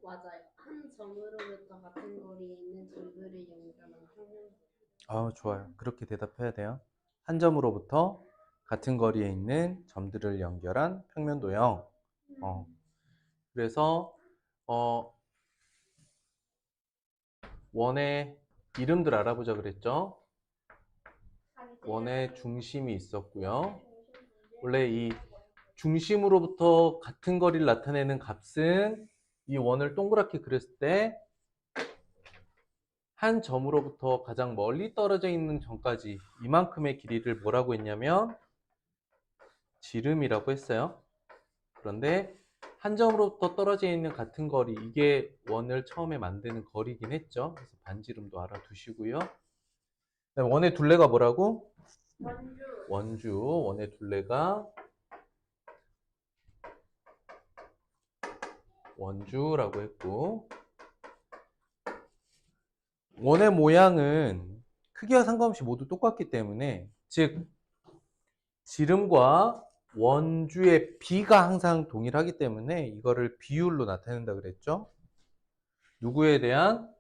맞아요. 한 점으로부터 같은 거리에 있는 점들을 연결한 평면. 좋아요. 그렇게 대답해야 돼요. 한 점으로부터 같은 거리에 있는 점들을 연결한 평면도형. 그래서 원의 이름들 알아보자 그랬죠? 원의 중심이 있었고요. 원래 이 중심으로부터 같은 거리를 나타내는 값은 이 원을 동그랗게 그렸을 때 한 점으로부터 가장 멀리 떨어져 있는 점까지 이만큼의 길이를 뭐라고 했냐면 지름이라고 했어요. 그런데 한 점으로부터 떨어져 있는 같은 거리, 이게 원을 처음에 만드는 거리긴 했죠. 그래서 반지름도 알아두시고요. 원의 둘레가 뭐라고? 원주. 원의 둘레가 원주라고 했고, 원의 모양은 크기와 상관없이 모두 똑같기 때문에, 즉 지름과 원주의 비가 항상 동일하기 때문에 이거를 비율로 나타낸다 그랬죠. 누구에 대한?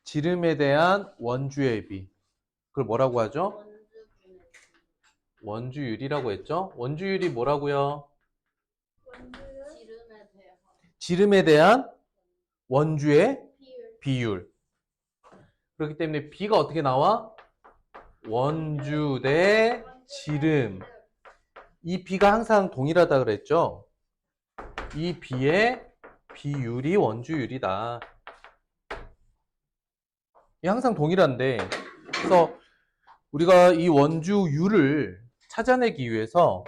지름에 대한 원주의 비. 그걸 뭐라고 하죠? 원주율이라고 했죠. 원주율이 뭐라고요? 지름에 대한 원주의 비율. 그렇기 때문에 비가 어떻게 나와? 원주 대 지름. 이 비가 항상 동일하다 그랬죠. 이 비의 비율이 원주율이다. 이 항상 동일한데, 그래서 우리가 이 원주율을 찾아내기 위해서,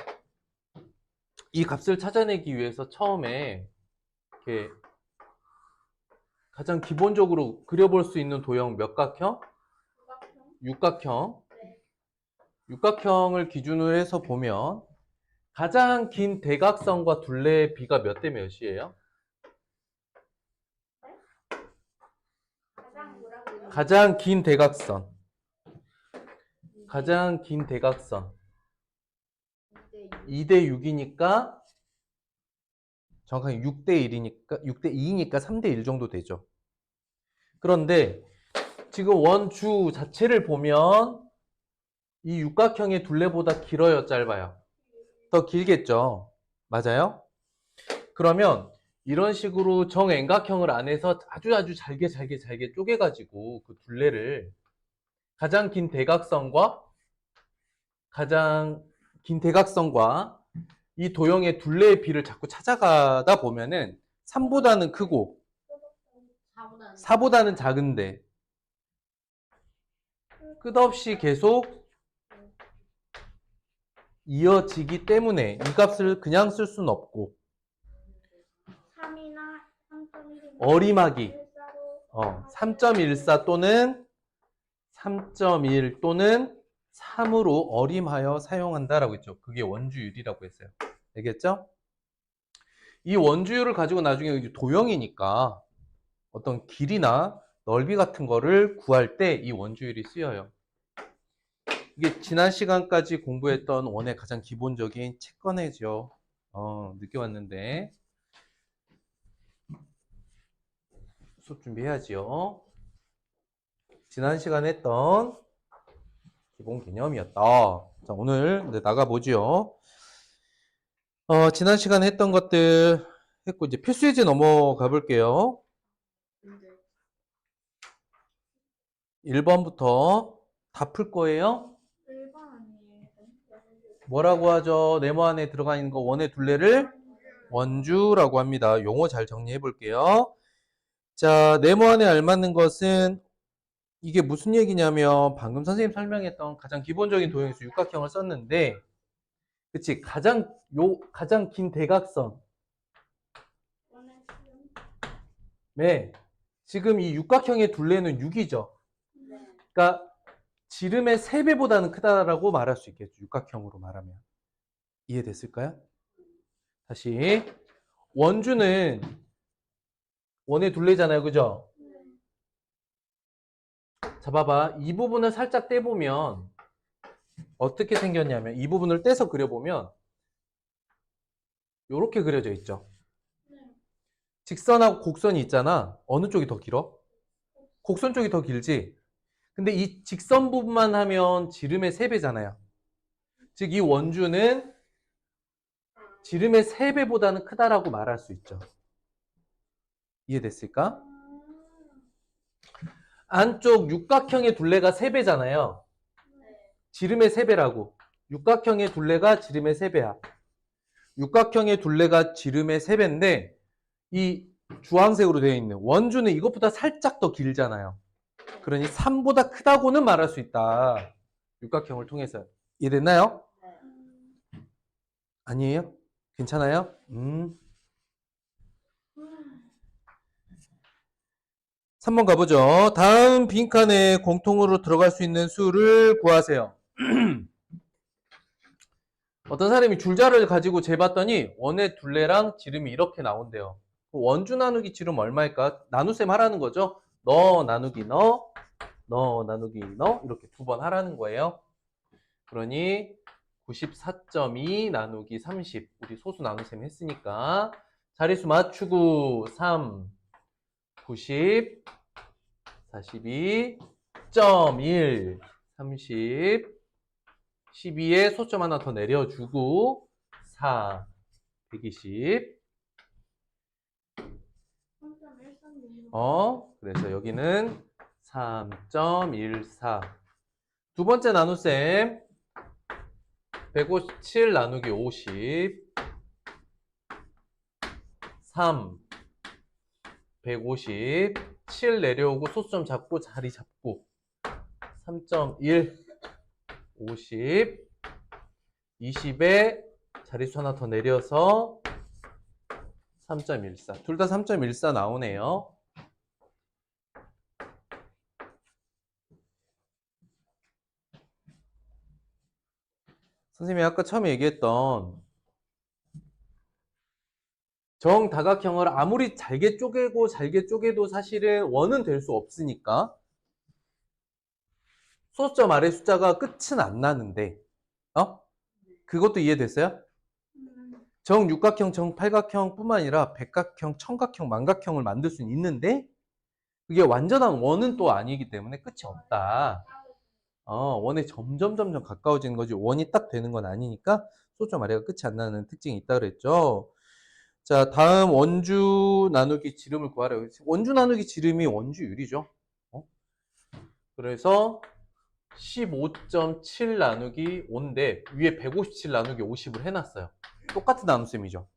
이 값을 찾아내기 위해서 처음에 이렇게 가장 기본적으로 그려볼 수 있는 도형 몇 각형? 육각형. 육각형을 기준으로 해서 보면 가장 긴 대각선과 둘레의 비가 몇 대 몇이에요? 가장 긴 대각선. 가장 긴 대각선. 2대 6이니까 정확하게 6대 1이니까 6대 2니까 3대 1 정도 되죠. 그런데 지금 원주 자체를 보면 이 육각형의 둘레보다 길어요, 짧아요? 더 길겠죠. 맞아요? 그러면 이런 식으로 정円각형을 안에서 아주 잘게 쪼개가지고 그 둘레를 가장 긴 대각선과 가장 긴 대각선과 이 도형의 둘레의 비를 자꾸 찾아가다 보면은 3보다는 크고 4보다는 작은데 끝없이 계속 이어지기 때문에 이 값을 그냥 쓸 수는 없고 3이나 3.1이나 어림하기 3.14 또는 3.1 또는 3으로 어림하여 사용한다라고 했죠. 그게 원주율이라고 했어요. 알겠죠? 이 원주율을 가지고 나중에 도형이니까 어떤 길이나 넓이 같은 거를 구할 때 이 원주율이 쓰여요. 이게 지난 시간까지 공부했던 원의 가장 기본적인 채권이죠. 늦게 왔는데 수업 준비해야지요. 지난 시간에 했던 기본 개념이었다. 자, 오늘 나가보죠. 지난 시간에 했던 것들 했고 이제 필수예제 넘어가 볼게요. 1번부터 다 풀 거예요. 1번 아니에요. 뭐라고 하죠? 네모 안에 들어가 있는 거 원의 둘레를 원주라고 합니다. 용어 잘 정리해 볼게요. 자, 네모 안에 알맞는 것은 이게 무슨 얘기냐면 방금 선생님 설명했던 가장 기본적인 도형에서 육각형을 썼는데 그치? 가장 긴 대각선. 네. 지금 이 육각형의 둘레는 6이죠. 그러니까 지름의 3배보다는 크다라고 말할 수 있겠죠. 육각형으로 말하면. 이해됐을까요? 다시. 원주는 원의 둘레잖아요. 그죠? 자, 봐봐. 이 부분을 살짝 떼보면 어떻게 생겼냐면 이 부분을 떼서 그려보면 이렇게 그려져 있죠. 직선하고 곡선이 있잖아. 어느 쪽이 더 길어? 곡선 쪽이 더 길지? 근데 이 직선 부분만 하면 지름의 3배잖아요. 즉, 이 원주는 지름의 3배보다는 크다라고 말할 수 있죠. 이해됐을까? 안쪽 육각형의 둘레가 3배잖아요. 지름의 3배라고. 육각형의 둘레가 지름의 3배야. 육각형의 둘레가 지름의 3배인데 이 주황색으로 되어 있는 원주는 이것보다 살짝 더 길잖아요. 그러니 3보다 크다고는 말할 수 있다. 육각형을 통해서. 이해됐나요? 아니에요? 괜찮아요? 3번 가보죠. 다음 빈칸에 공통으로 들어갈 수 있는 수를 구하세요. 어떤 사람이 줄자를 가지고 재봤더니 원의 둘레랑 지름이 이렇게 나온대요. 원주 나누기 지름 얼마일까? 나눗셈 하라는 거죠. 너 나누기 너 나누기 너 이렇게 2번 하라는 거예요. 그러니 94.2 나누기 30 우리 소수 나눗셈 했으니까 자릿수 맞추고 3 90 42.1 30 12에 소점 하나 더 내려주고 4 120 그래서 여기는 3.14 두 번째 나눗셈 157 나누기 50 3 150 7 내려오고 소수점 잡고 자리 잡고 3.1 50 20에 자릿수 하나 더 내려서 3.14 둘 다 3.14 나오네요. 선생님이 아까 처음에 얘기했던 정다각형을 아무리 잘게 쪼개도 사실은 원은 될 수 없으니까 소수점 아래 숫자가 끝은 안 나는데 그것도 이해됐어요? 정육각형, 정팔각형 뿐만 아니라 백각형, 청각형, 만각형을 만들 수는 있는데 그게 완전한 원은 또 아니기 때문에 끝이 없다. 원에 점점 가까워지는 거지 원이 딱 되는 건 아니니까 소수점 아래가 끝이 안 나는 특징이 있다 그랬죠. 자, 다음 원주 나누기 지름을 구하라. 원주 나누기 지름이 원주율이죠. 그래서 15.7 나누기 5인데 위에 157 나누기 50을 해놨어요. 똑같은 나눗셈이죠.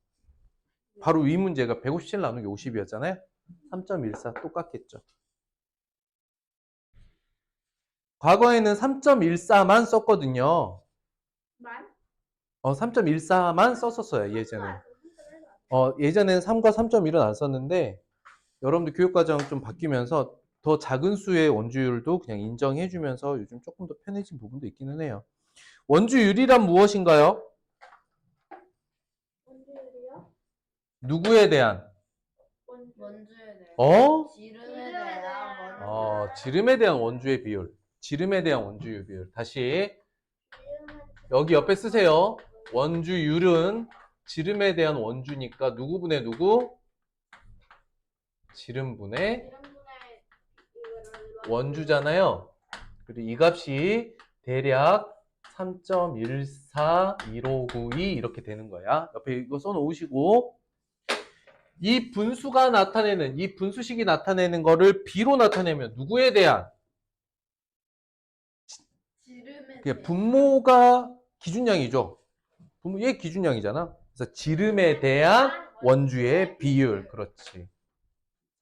바로 위 문제가 157 나누기 50이었잖아요. 3.14 똑같겠죠. 과거에는 3.14만 썼거든요. 3.14만 썼었어요. 예전에는 3과 3.1은 안 썼는데 여러분들 교육과정 좀 바뀌면서 더 작은 수의 원주율도 그냥 인정해주면서 요즘 조금 더 편해진 부분도 있기는 해요. 원주율이란 무엇인가요? 원주율이요? 누구에 대한? 원주에 대해 지름에 지름에 대한 원주의 비율. 지름에 대한 원주율 비율. 다시 여기 옆에 쓰세요. 원주율은 지름에 대한 원주니까 누구분의 누구? 지름분의 원주잖아요. 그리고 이 값이 대략 3.141592 이렇게 되는 거야. 옆에 이거 써놓으시고 이 분수가 나타내는 이 분수식이 나타내는 거를 B로 나타내면 누구에 대한? 지름에 분모가 기준량이죠. 얘 기준량이잖아. 그래서 지름에 대한 원주의 비율. 그렇지.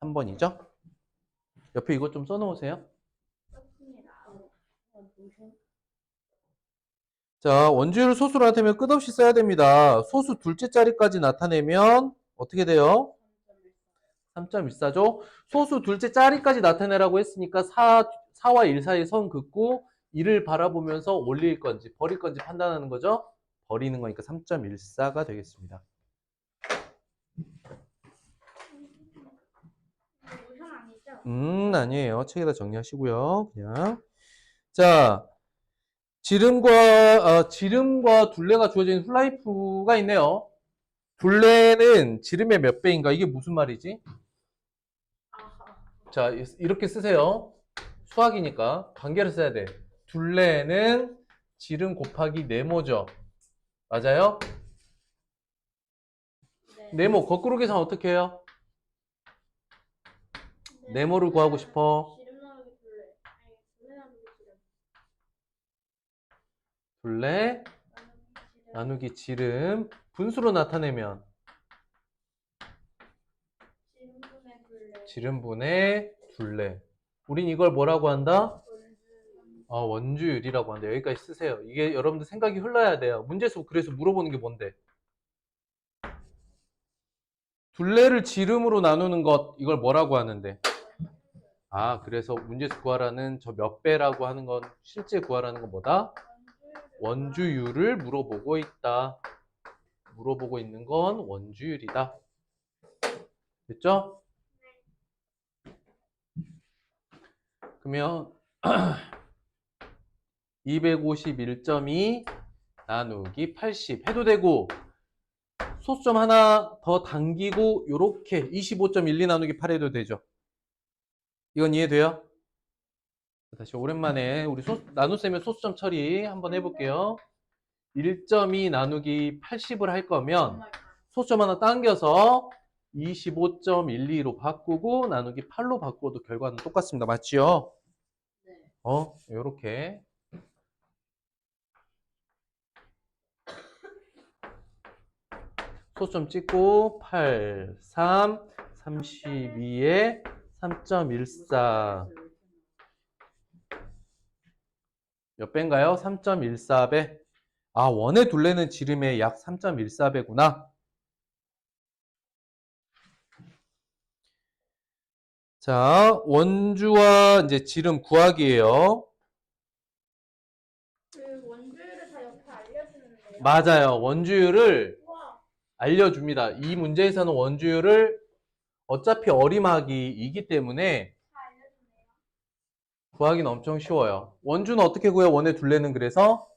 3번이죠. 옆에 이것 좀 써놓으세요. 자, 원주율을 소수로 나타내면 끝없이 써야 됩니다. 소수 둘째 자리까지 나타내면 어떻게 돼요? 3.14죠. 소수 둘째 자리까지 나타내라고 했으니까 4와 1 사이에 선 긋고 1을 바라보면서 올릴 건지 버릴 건지 판단하는 거죠. 버리는 거니까 3.14가 되겠습니다. 아니에요. 책에다 정리하시고요. 그냥. 자, 지름과 둘레가 주어진 플라이프가 있네요. 둘레는 지름의 몇 배인가? 이게 무슨 말이지? 아하. 자, 이렇게 쓰세요. 수학이니까 관계를 써야 돼. 둘레는 지름 곱하기 네모죠. 맞아요? 네. 네모 거꾸로 계산 어떻게 해요? 네모를 구하고 싶어. 지름 나누기 둘레. 아니, 둘레 나누기 지름. 둘레 나누기 지름 분수로 나타내면 지름분의 둘레. 지름분의 둘레. 우린 이걸 뭐라고 한다? 원주. 원주율이라고 한다. 여기까지 쓰세요. 이게 여러분들 생각이 흘러야 돼요. 문제수 그래서 물어보는 게 뭔데? 둘레를 지름으로 나누는 것, 이걸 뭐라고 하는데? 그래서 문제수 구하라는 저 몇 배라고 하는 건 실제 구하라는 건 뭐다? 원주율을 물어보고 있다. 물어보고 있는 건 원주율이다. 됐죠? 그러면 251.2 나누기 80 해도 되고 소수점 하나 더 당기고 요렇게 25.12 나누기 8 해도 되죠. 이건 이해돼요? 다시 오랜만에 우리 나눗셈의 소수점 처리 한번 해볼게요. 1.2 나누기 80을 할 거면 소수점 하나 당겨서 25.12로 바꾸고 나누기 8로 바꿔도 결과는 똑같습니다. 맞지요? 네. 요렇게. 소수점 찍고 8, 3, 32에 3.14 몇 배인가요? 3.14배. 원의 둘레는 지름의 약 3.14배구나. 자, 원주와 이제 지름 구하기예요. 그 원주율을 다 옆에 알려주는데요. 맞아요. 원주율을 우와. 알려줍니다. 이 문제에서는 원주율을 어차피 어림하기이기 때문에 다 알려주네요. 구하기는 엄청 쉬워요. 원주는 어떻게 구해요? 원의 둘레는 그래서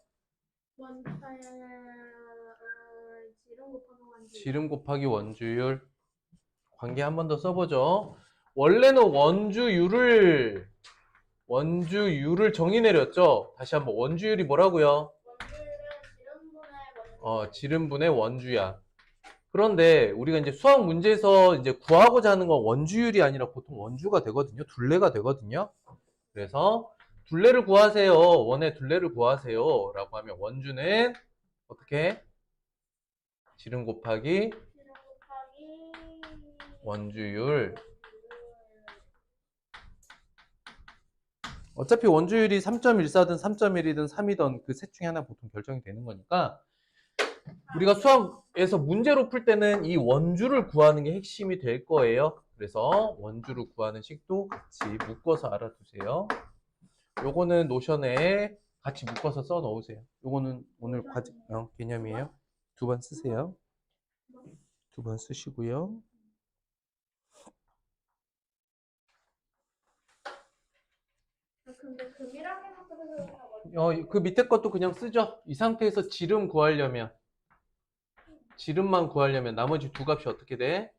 지름 곱하기 원주. 지름 곱하기 원주율. 관계 한 번 더 써보죠. 원래는 원주율을 정의 내렸죠. 다시 한번 원주율이 뭐라고요? 원주율은 지름분의 원주. 지름분의 원주야. 그런데 우리가 이제 수학 문제에서 이제 구하고자 하는 건 원주율이 아니라 보통 원주가 되거든요. 둘레가 되거든요. 그래서 둘레를 구하세요. 원의 둘레를 구하세요. 라고 하면 원주는 어떻게? 지름 곱하기 지름 곱하기 원주율. 어차피 원주율이 3.14든 3.1이든 3이든 그 셋 중에 하나 보통 결정이 되는 거니까 우리가 수학에서 문제로 풀 때는 이 원주를 구하는 게 핵심이 될 거예요. 그래서 원주를 구하는 식도 같이 묶어서 알아두세요. 요거는 노션에 같이 묶어서 써 넣으세요. 요거는 오늘 개념이에요. 2번 쓰세요. 2번 쓰시고요. 근데 금이랑 해석해서 다 원주. 그 밑에 것도 그냥 쓰죠. 이 상태에서 지름 구하려면 지름만 구하려면 나머지 두 값이 어떻게 돼?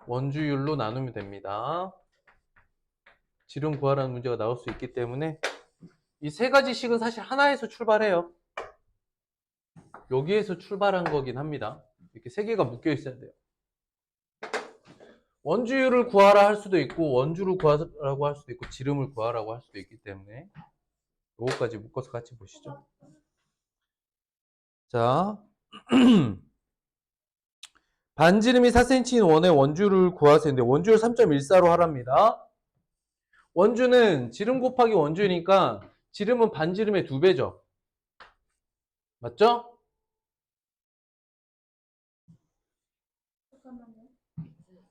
원주율로 나누면 됩니다. 지름 구하라는 문제가 나올 수 있기 때문에 이 세 가지씩은 사실 하나에서 출발해요. 여기에서 출발한 거긴 합니다. 이렇게 세 개가 묶여 있어야 돼요. 원주율을 구하라 할 수도 있고 원주를 구하라고 할 수도 있고 지름을 구하라고 할 수도 있기 때문에 요거까지 묶어서 같이 보시죠. 자, 반지름이 4cm인 원의 원주를 구하세요. 근데 원주를 3.14로 하랍니다. 원주는 지름 곱하기 원주니까 지름은 반지름의 2배죠. 맞죠? 잠깐만요.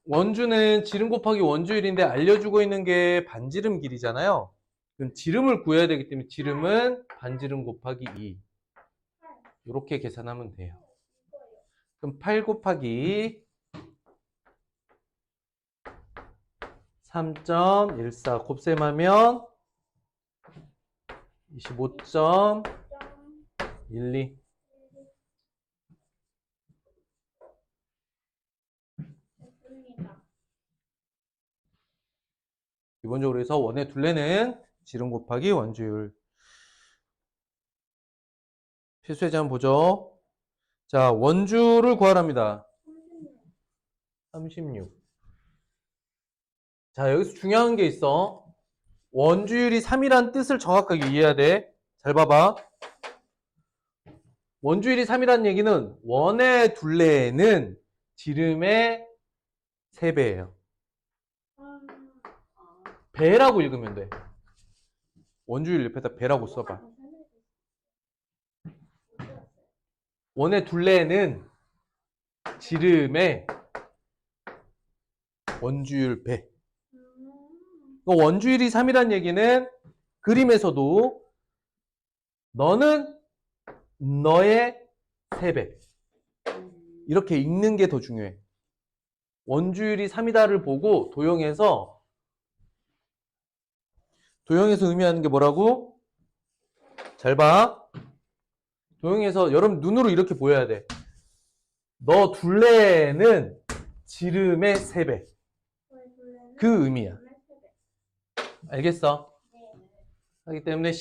원주는 지름 곱하기 원주율인데 알려주고 있는 게 반지름 길이잖아요. 그럼 지름을 구해야 되기 때문에 지름은 반지름 곱하기 2. 이렇게 계산하면 돼요. 그럼 8 곱하기 3.14 곱셈하면 25.12. 됐습니다. 기본적으로 해서 원의 둘레는 지름 곱하기 원주율. 필수예제 한번 보죠. 자, 원주를 구하랍니다. 36. 자, 여기서 중요한 게 있어. 원주율이 3이란 뜻을 정확하게 이해해야 돼. 잘 봐봐. 원주율이 3이란 얘기는 원의 둘레는 지름의 3배예요. 배라고 읽으면 돼. 원주율 옆에다 배라고 써봐. 원의 둘레는 지름의 원주율 배. 원주율이 3이란 얘기는 그림에서도 너는 너의 3배. 이렇게 읽는 게 더 중요해. 원주율이 3이다를 보고 도형에서 의미하는 게 뭐라고? 잘 봐. 도형에서 여러분 눈으로 이렇게 보여야 돼. 너 둘레는 지름의 3배. 그 의미야. 알겠어? 하기 때문에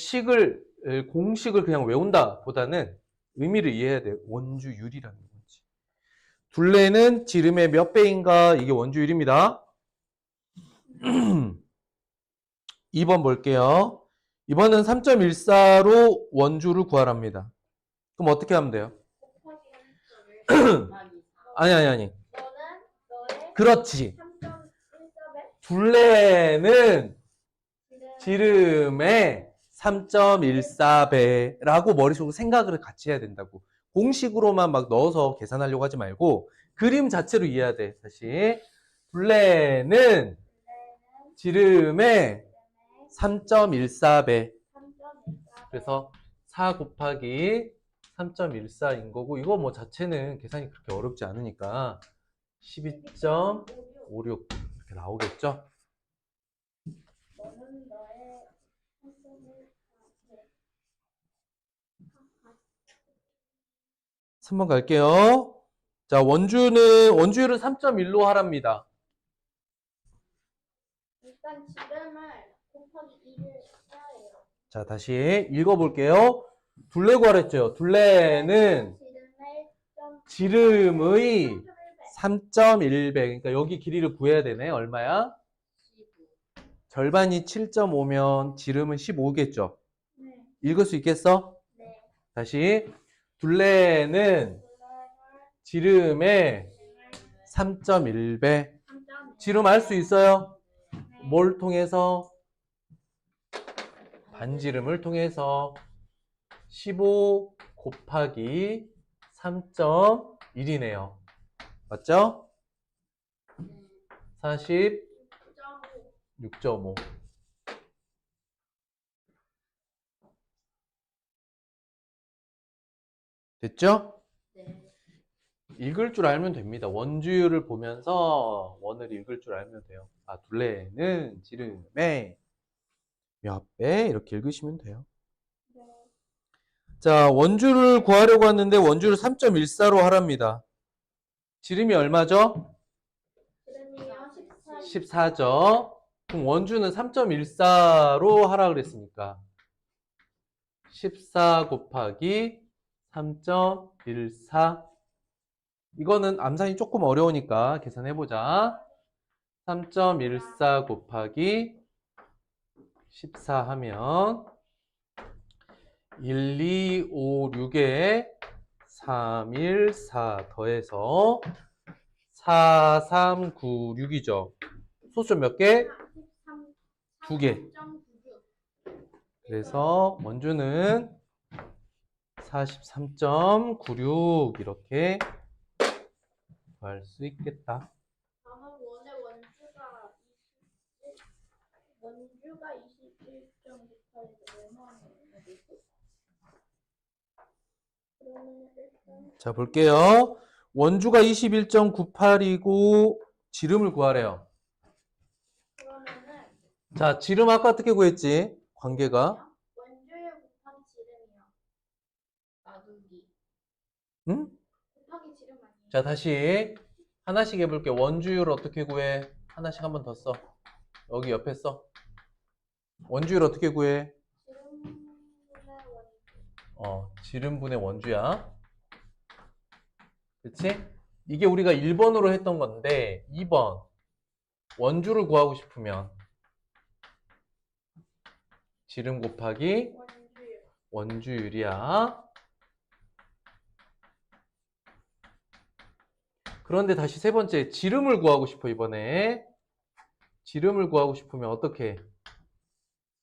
공식을 그냥 외운다 보다는 의미를 이해해야 돼. 원주율이라는 거지. 둘레는 지름의 몇 배인가? 이게 원주율입니다. 2번 볼게요. 2번은 3.14로 원주를 구하랍니다. 그럼 어떻게 하면 돼요? 아니. 너는 너의 그렇지. 3.14배 둘레는 지름의 3.14배라고 머릿속으로 생각을 같이 해야 된다고. 공식으로만 막 넣어서 계산하려고 하지 말고 그림 자체로 이해해야 돼. 다시. 둘레는 지름의 3.14배. 그래서 4 곱하기 3.14인 거고, 이거 뭐 자체는 계산이 그렇게 어렵지 않으니까 12.56 이렇게 나오겠죠? 너는 너의 3.14배 3번 갈게요. 자, 원주율은 3.1로 하랍니다. 일단 지름을 곱하기 2를 해야 해요. 자, 다시 읽어볼게요. 둘레 구하랬죠? 둘레는 지름의 3.1배. 그러니까 여기 길이를 구해야 되네. 얼마야? 15. 절반이 7.5면 지름은 15겠죠? 네. 읽을 수 있겠어? 네. 다시. 둘레는 지름의 3.1배. 지름 알 수 있어요? 뭘 통해서? 반지름을 통해서 15 곱하기 3.1이네요. 맞죠? 46.5. 됐죠? 네. 읽을 줄 알면 됩니다. 원주율을 보면서 원을 읽을 줄 알면 돼요. 아, 둘레는 지름의 몇 배? 이렇게 읽으시면 돼요. 자, 원주를 구하려고 하는데 원주를 3.14로 하랍니다. 지름이 얼마죠? 지름이요 14죠. 그럼 원주는 3.14로 하라 그랬으니까 14 곱하기 3.14. 이거는 암산이 조금 어려우니까 계산해보자. 3.14 곱하기 14 하면 1, 2, 5, 6에 3, 1, 4 더해서 4, 3, 9, 6이죠. 소수점 몇 개? 2개. 그래서 원주는 43.96 이렇게 구할 수 있겠다. 저는 원의 원주가 21.98에서 얼마나 되지? 그러면 일단 자, 볼게요. 원주가 21.98이고 지름을 구하래요. 그러면은 자, 지름 아까 어떻게 구했지? 관계가 원주율 응? 곱하기 지름 아니에요? 자, 다시 하나씩 해볼게. 원주율 어떻게 구해? 하나씩 한 번 더 써. 여기 옆에 써. 원주율 어떻게 구해? 지름분의 원주. 지름분의 원주야. 그치? 이게 우리가 1번으로 했던 건데 2번 원주를 구하고 싶으면 지름 곱하기 원주율. 원주율이야. 그런데 다시 세 번째 지름을 구하고 싶어. 이번에 지름을 구하고 싶으면 어떻게 해?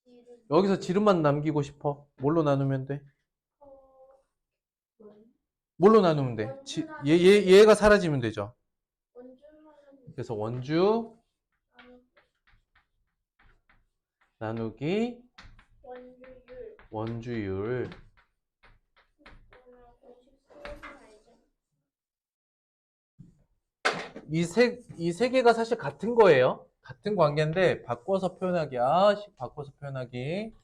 지름. 여기서 지름만 남기고 싶어. 뭘로 나누면 돼? 뭘로 나누면 돼? 얘가 사라지면 되죠. 원주는 그래서 원주 나누기 나누기 원주율. 원주율. 공식 수는 알죠? 이 세 개가 사실 같은 거예요. 같은 관계인데 바꿔서 표현하기. 바꿔서 표현하기.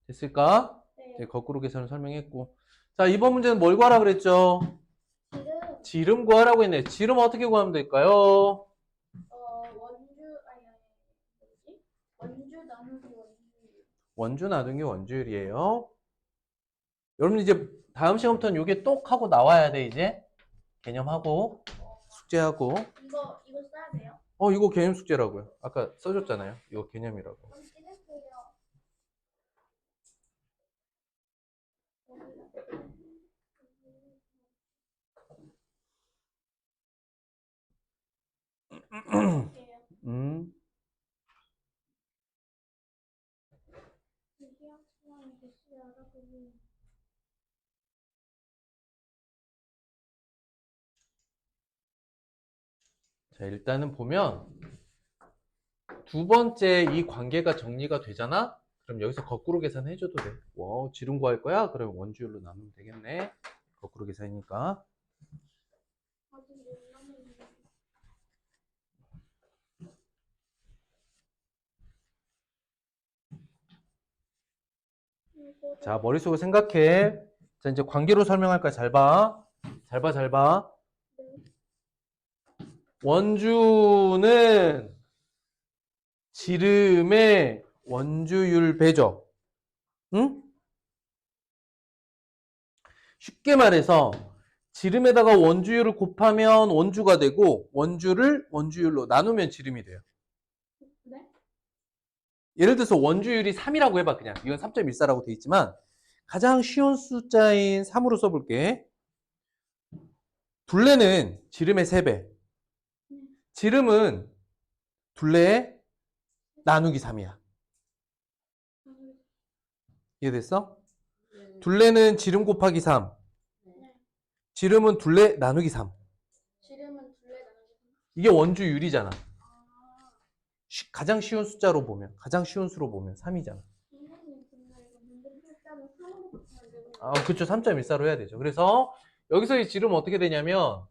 됐을까? 네. 네, 거꾸로 계산을 설명했고. 자, 이번 문제는 뭘 구하라 그랬죠? 지름. 지름 구하라고 했네. 지름 어떻게 구하면 될까요? 뭐지? 원주 나누기 원주율. 원주 나누기 원주율이에요. 여러분 이제 다음 시간부터는 이게 똑 하고 나와야 돼. 이제 개념하고 숙제하고. 이거 써야 돼요? 이거 개념 숙제라고요. 아까 써줬잖아요. 이거 개념이라고. 그럼 찍을게요. 찍을게요. 시험 시간에 대시 알아보니. 자, 일단은 보면 두 번째 이 관계가 정리가 되잖아? 그럼 여기서 거꾸로 계산해줘도 돼. 와, 지름 구할 거야? 그럼 원주율로 나누면 되겠네. 거꾸로 계산이니까. 아직 못 나누는데. 자, 머릿속으로 생각해. 자, 이제 관계로 설명할 거야. 잘 봐. 잘 봐, 잘 봐. 원주는 지름의 원주율 배죠. 응? 쉽게 말해서 지름에다가 원주율을 곱하면 원주가 되고 원주를 원주율로 나누면 지름이 돼요. 네? 예를 들어서 원주율이 3이라고 해봐. 그냥 이건 3.14라고 돼 있지만 가장 쉬운 숫자인 3으로 써볼게. 둘레는 지름의 3배. 지름은 둘레의 나누기 3이야. 이해됐어? 네. 둘레는 지름 곱하기 3. 네. 지름은 둘레 나누기 3. 지름은 둘레 나누기. 이게 원주율이잖아. 아. 가장 쉬운 숫자로 보면, 가장 쉬운 수로 보면 3이잖아. 선생님 근데 이거 문제 풀자면 3으로 붙여야 되는 아, 그쵸. 3.14로 해야 되죠. 그래서 여기서 이 지름은 어떻게 되냐면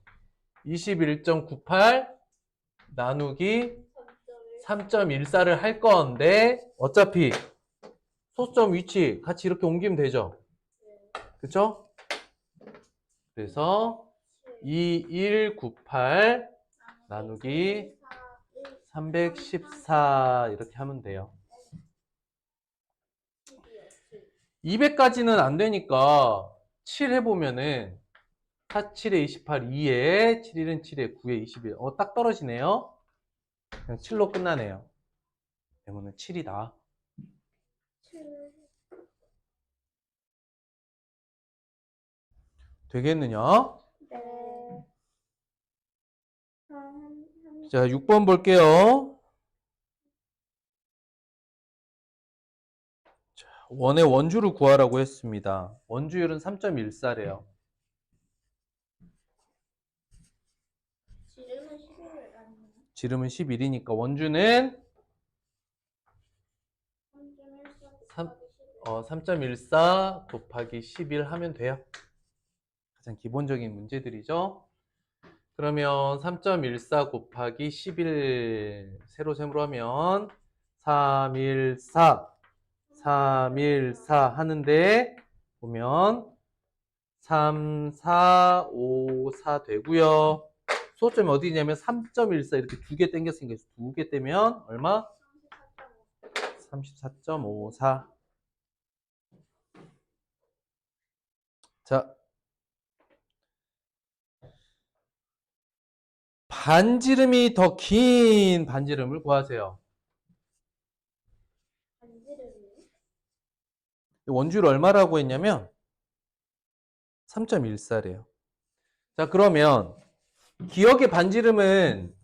21.98 나누기 3.14를 할 건데 어차피 소수점 위치 같이 이렇게 옮기면 되죠. 그쵸? 그래서 2198 나누기 314 이렇게 하면 돼요. 200까지는 안 되니까 7 해보면은 4, 7에 28, 2에 7, 1은 7에 9에 21. 딱 떨어지네요. 그냥 7로 끝나네요. 그러면 7이다. 되겠느냐? 네. 자, 6번 볼게요. 자, 원의 원주를 구하라고 했습니다. 원주율은 3.14래요. 지름은 11을 아니면 지름은 11이니까 원주는 3.14 곱하기 11 하면 돼요. 가장 기본적인 문제들이죠. 그러면 3.14 곱하기 11 세로셈으로 하면 314 하는데 보면 3, 4, 5, 4 되고요. 소점이 어디냐면 3.14 이렇게 두 개 땡겼으니까 두 개 떼면 얼마? 34.54. 자, 반지름이 더 긴 반지름을 구하세요. 반지름이 원주율 얼마라고 했냐면 3.14래요. 자, 그러면 기억의 반지름은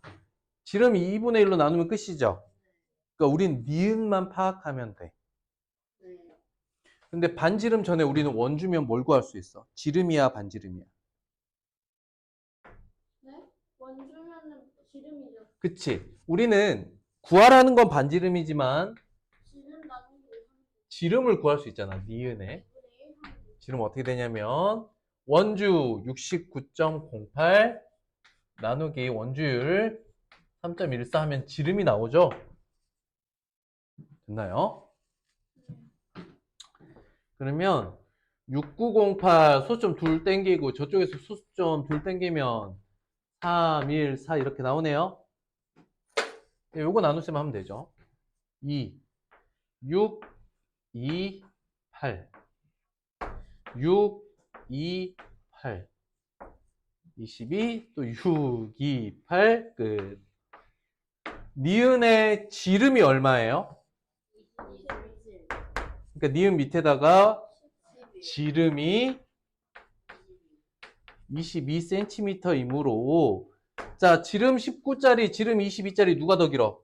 지름이 2분의 1로 나누면 끝이죠. 그러니까 우린 니은만 파악하면 돼. 네. 근데 반지름 전에 우리는 원주면 뭘 구할 수 있어? 지름이야, 반지름이야? 네? 원주면은 지름이죠. 그치? 우리는 구하라는 건 반지름이지만 지름 나누기 지름을 구할 수 있잖아, 니은에. 지름 어떻게 되냐면 원주 69.08 나누기 원주율 3.14 하면 지름이 나오죠? 됐나요? 그러면 6908 소점 둘 땡기고 저쪽에서 소점 둘 땡기면 3, 1, 4 이렇게 나오네요. 요거 나누시면 하면 되죠. 2, 6, 2, 8 6, 2, 8 22, 또 6, 2, 8 끝. 니은의 지름이 얼마예요? 27. 그러니까 니은 밑에다가 지름이 22cm이므로 자, 지름 19짜리, 지름 22짜리 누가 더 길어?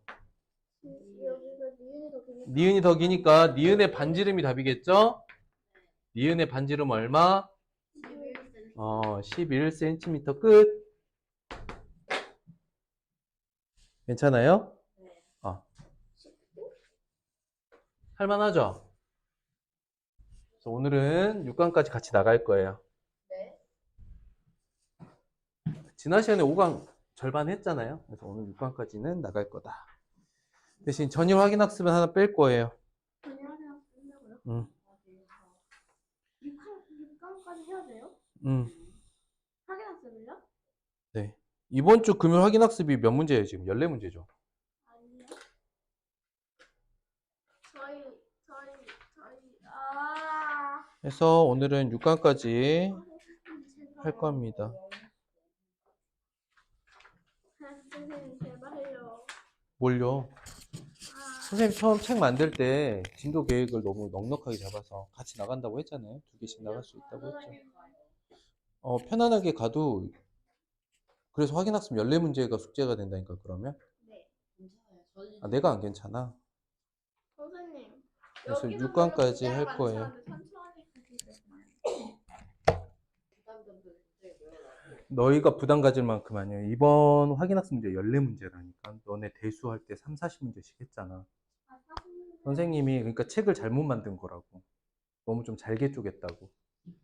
여기가 니은이 더 기니까 니은이 더 기니까 니은의 반지름이 답이겠죠? 니은의 반지름 얼마? 11cm 끝. 괜찮아요? 네. 할만하죠? 그래서 오늘은 6강까지 같이 나갈 거예요. 네. 지난 시간에 5강 절반 했잖아요. 그래서 오늘 6강까지는 나갈 거다. 대신 전일 확인 학습은 하나 뺄 거예요. 전혀하냐 끝나고요. 6강까지 해야 돼요? 확인학습을요? 네. 이번 주 금요일 확인 학습이 몇 문제예요, 지금? 14문제죠. 아니요. 저희 아 그래서 오늘은 6강까지 제발. 할 겁니다. 선생님 제발요. 뭘요? 아, 선생님 처음 책 만들 때 진도 계획을 너무 넉넉하게 잡아서 같이 나간다고 했잖아요. 2개씩 나갈 수 있다고 했죠. 편안하게 가도 그래서 확인 학습 14문제가 숙제가 된다니까 그러면? 네. 괜찮아요. 저는 아, 내가 안 괜찮아. 선생님. 그래서 여기서 6강까지 내가 할 문제가 거예요. 많지 않은데 천천히 해주세요. 부담감도 굉장히 늘어나고. 너희가 부담 가질 만큼 아니야. 이번 확인 학습 문제 14문제라니까. 너네 대수할 때 3, 40문제씩 했잖아. 아, 사실 선생님이 그러니까 책을 잘못 만든 거라고. 너무 좀 잘게 쪼갰다고.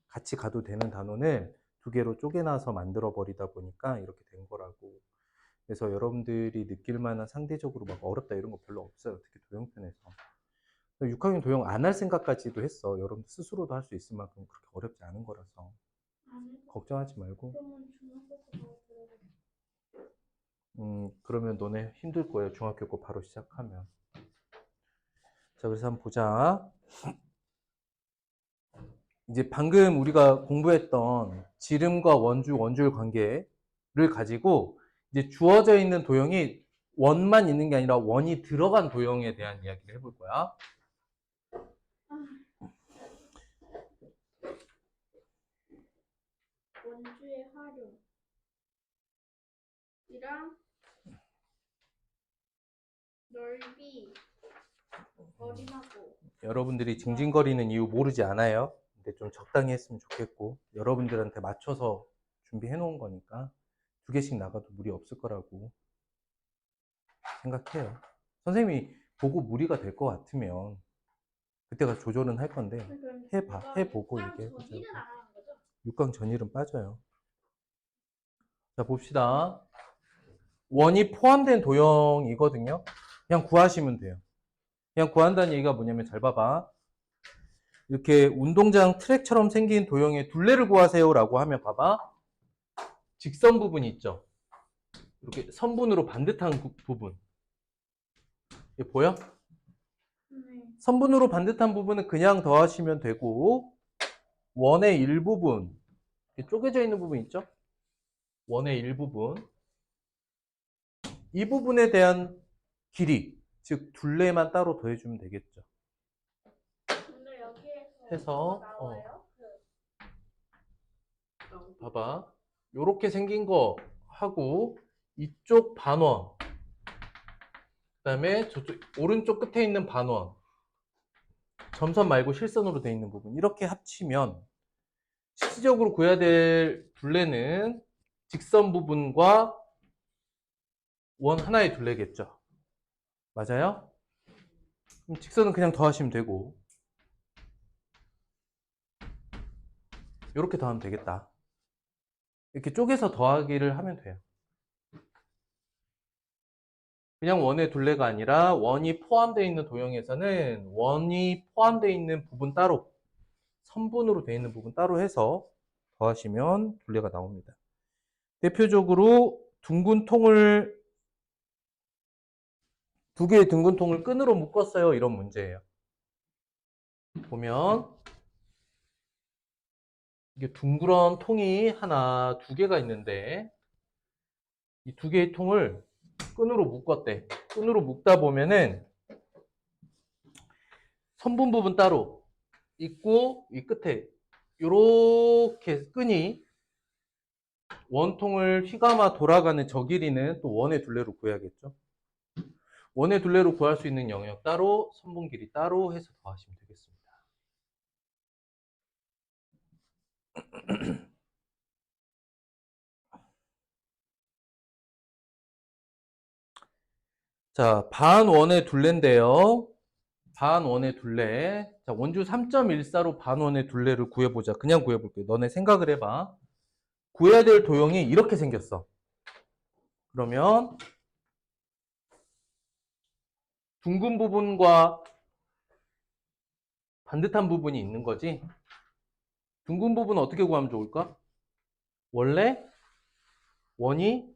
같이 가도 되는 단원을 2개로 쪼개놔서 만들어 버리다 보니까 이렇게 된 거라고. 그래서 여러분들이 느낄 만한 상대적으로 막 어렵다 이런 거 별로 없어요. 특히 도형편에서. 6학년 도형 안 할 생각까지도 했어. 여러분들 스스로도 할 수 있을 만큼 그렇게 어렵지 않은 거라서. 안 해도 걱정하지 말고. 그러면 중학교에서 그러면 너네 힘들 거예요. 중학교 거 바로 시작하면. 자, 그래서 한번 보자. 이제 방금 우리가 공부했던 지름과 원주, 원주율 관계를 가지고 이제 주어져 있는 도형이 원만 있는 게 아니라 원이 들어간 도형에 대한 이야기를 해볼 거야. 원주의 활용이랑 넓이 어림하고 여러분들이 징징거리는 이유 모르지 않아요. 근데 좀 적당히 했으면 좋겠고 여러분들한테 맞춰서 준비해 놓은 거니까 2개씩 나가도 무리 없을 거라고 생각해요. 선생님이 보고 무리가 될 것 같으면 그때가 조절은 할 건데 해봐, 해보고 얘기해보자고. 6강 전일은 빠져요. 자, 봅시다. 원이 포함된 도형이거든요. 그냥 구하시면 돼요. 그냥 구한다는 얘기가 뭐냐면 잘 봐봐. 이렇게 운동장 트랙처럼 생긴 도형의 둘레를 구하세요라고 하면 봐봐. 직선 부분이 있죠. 이렇게 선분으로 반듯한 부분. 이게 보여? 네. 선분으로 반듯한 부분은 그냥 더하시면 되고 원의 일부분, 쪼개져 있는 부분 있죠? 원의 일부분. 이 부분에 대한 길이, 즉 둘레만 따로 더해주면 되겠죠. 근데 여기에서 해서, 뭐가 나와요? 봐봐. 요렇게 생긴 거 하고 이쪽 반원, 그다음에 저쪽 오른쪽 끝에 있는 반원, 점선 말고 실선으로 되어 있는 부분 이렇게 합치면 실질적으로 구해야 될 둘레는 직선 부분과 원 하나의 둘레겠죠. 맞아요? 그럼 직선은 그냥 더하시면 되고 이렇게 더하면 되겠다. 이렇게 쪼개서 더하기를 하면 돼요. 그냥 원의 둘레가 아니라 원이 포함되어 있는 도형에서는 원이 포함되어 있는 부분 따로, 선분으로 되어 있는 부분 따로 해서 더하시면 둘레가 나옵니다. 대표적으로 둥근 통을, 두 개의 둥근 통을 끈으로 묶었어요. 이런 문제예요. 보면 이게 둥그런 통이 하나, 두 개가 있는데 이 두 개의 통을 끈으로 묶었대. 끈으로 묶다 보면은 선분 부분 따로 있고 이 끝에 이렇게 끈이 원통을 휘감아 돌아가는 저 길이는 또 원의 둘레로 구해야겠죠. 원의 둘레로 구할 수 있는 영역 따로, 선분 길이 따로 해서 더하시면 되겠습니다. 자, 반원의 둘레인데요. 반원의 둘레. 자, 원주 3.14로 반원의 둘레를 구해보자. 그냥 구해볼게요. 너네 생각을 해봐. 구해야 될 도형이 이렇게 생겼어. 그러면 둥근 부분과 반듯한 부분이 있는 거지. 둥근 부분은 어떻게 구하면 좋을까? 원래 원이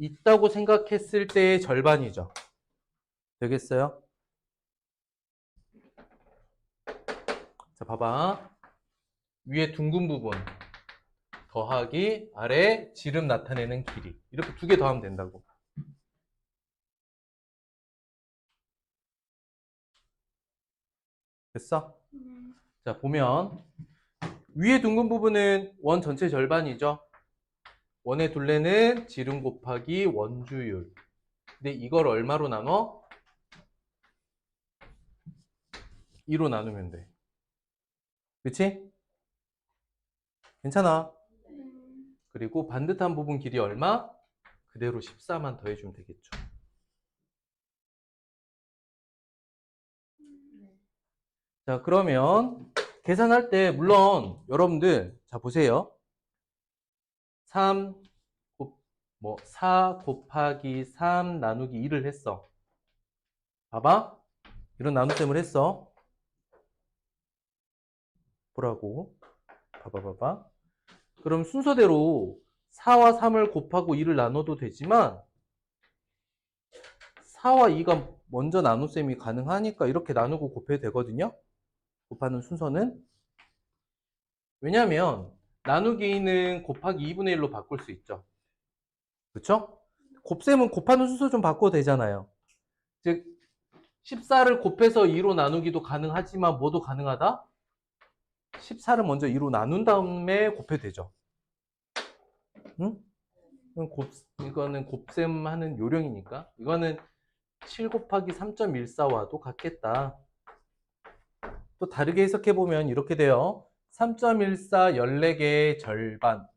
있다고 생각했을 때의 절반이죠. 되겠어요? 자, 봐봐. 위에 둥근 부분 더하기 아래 지름 나타내는 길이. 이렇게 두 개 더하면 된다고. 됐어? 자, 보면 위에 둥근 부분은 원 전체 절반이죠. 원의 둘레는 지름 곱하기 원주율. 근데 이걸 얼마로 나눠? 2로 나누면 돼. 그치? 괜찮아. 그리고 반듯한 부분 길이 얼마? 그대로 14만 더해주면 되겠죠. 자, 그러면 계산할 때 물론 여러분들 자 보세요. 4 곱하기 3 나누기 2를 했어. 봐봐. 이런 나눗셈을 했어. 보라고. 봐봐. 그럼 순서대로 4와 3을 곱하고 2를 나눠도 되지만 4와 2가 먼저 나눗셈이 가능하니까 이렇게 나누고 곱해도 되거든요. 곱하는 순서는. 왜냐하면 나누기는 곱하기 2분의 1로 바꿀 수 있죠. 그렇죠? 곱셈은 곱하는 순서 좀 바꿔도 되잖아요. 즉 14를 곱해서 2로 나누기도 가능하지만 뭐도 가능하다? 14를 먼저 2로 나눈 다음에 곱해도 되죠. 응? 이거는 곱셈하는 요령이니까. 이거는 7 곱하기 3.14와도 같겠다. 또 다르게 해석해보면 이렇게 돼요. 3.14 14개의 절반.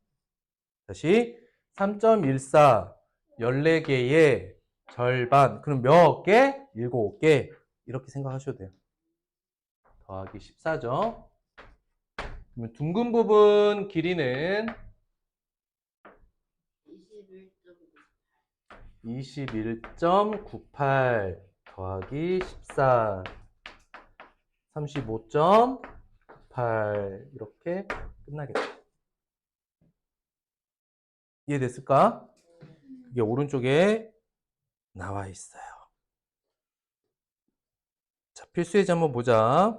다시 3.14 14개의 절반. 그럼 몇 개? 7개. 이렇게 생각하셔도 돼요. 더하기 14죠. 그러면 둥근 부분 길이는 21.98 더하기 14. 35.8 이렇게 끝나겠죠. 이해됐을까? 이게 오른쪽에 나와 있어요. 자, 필수예제 한번 보자.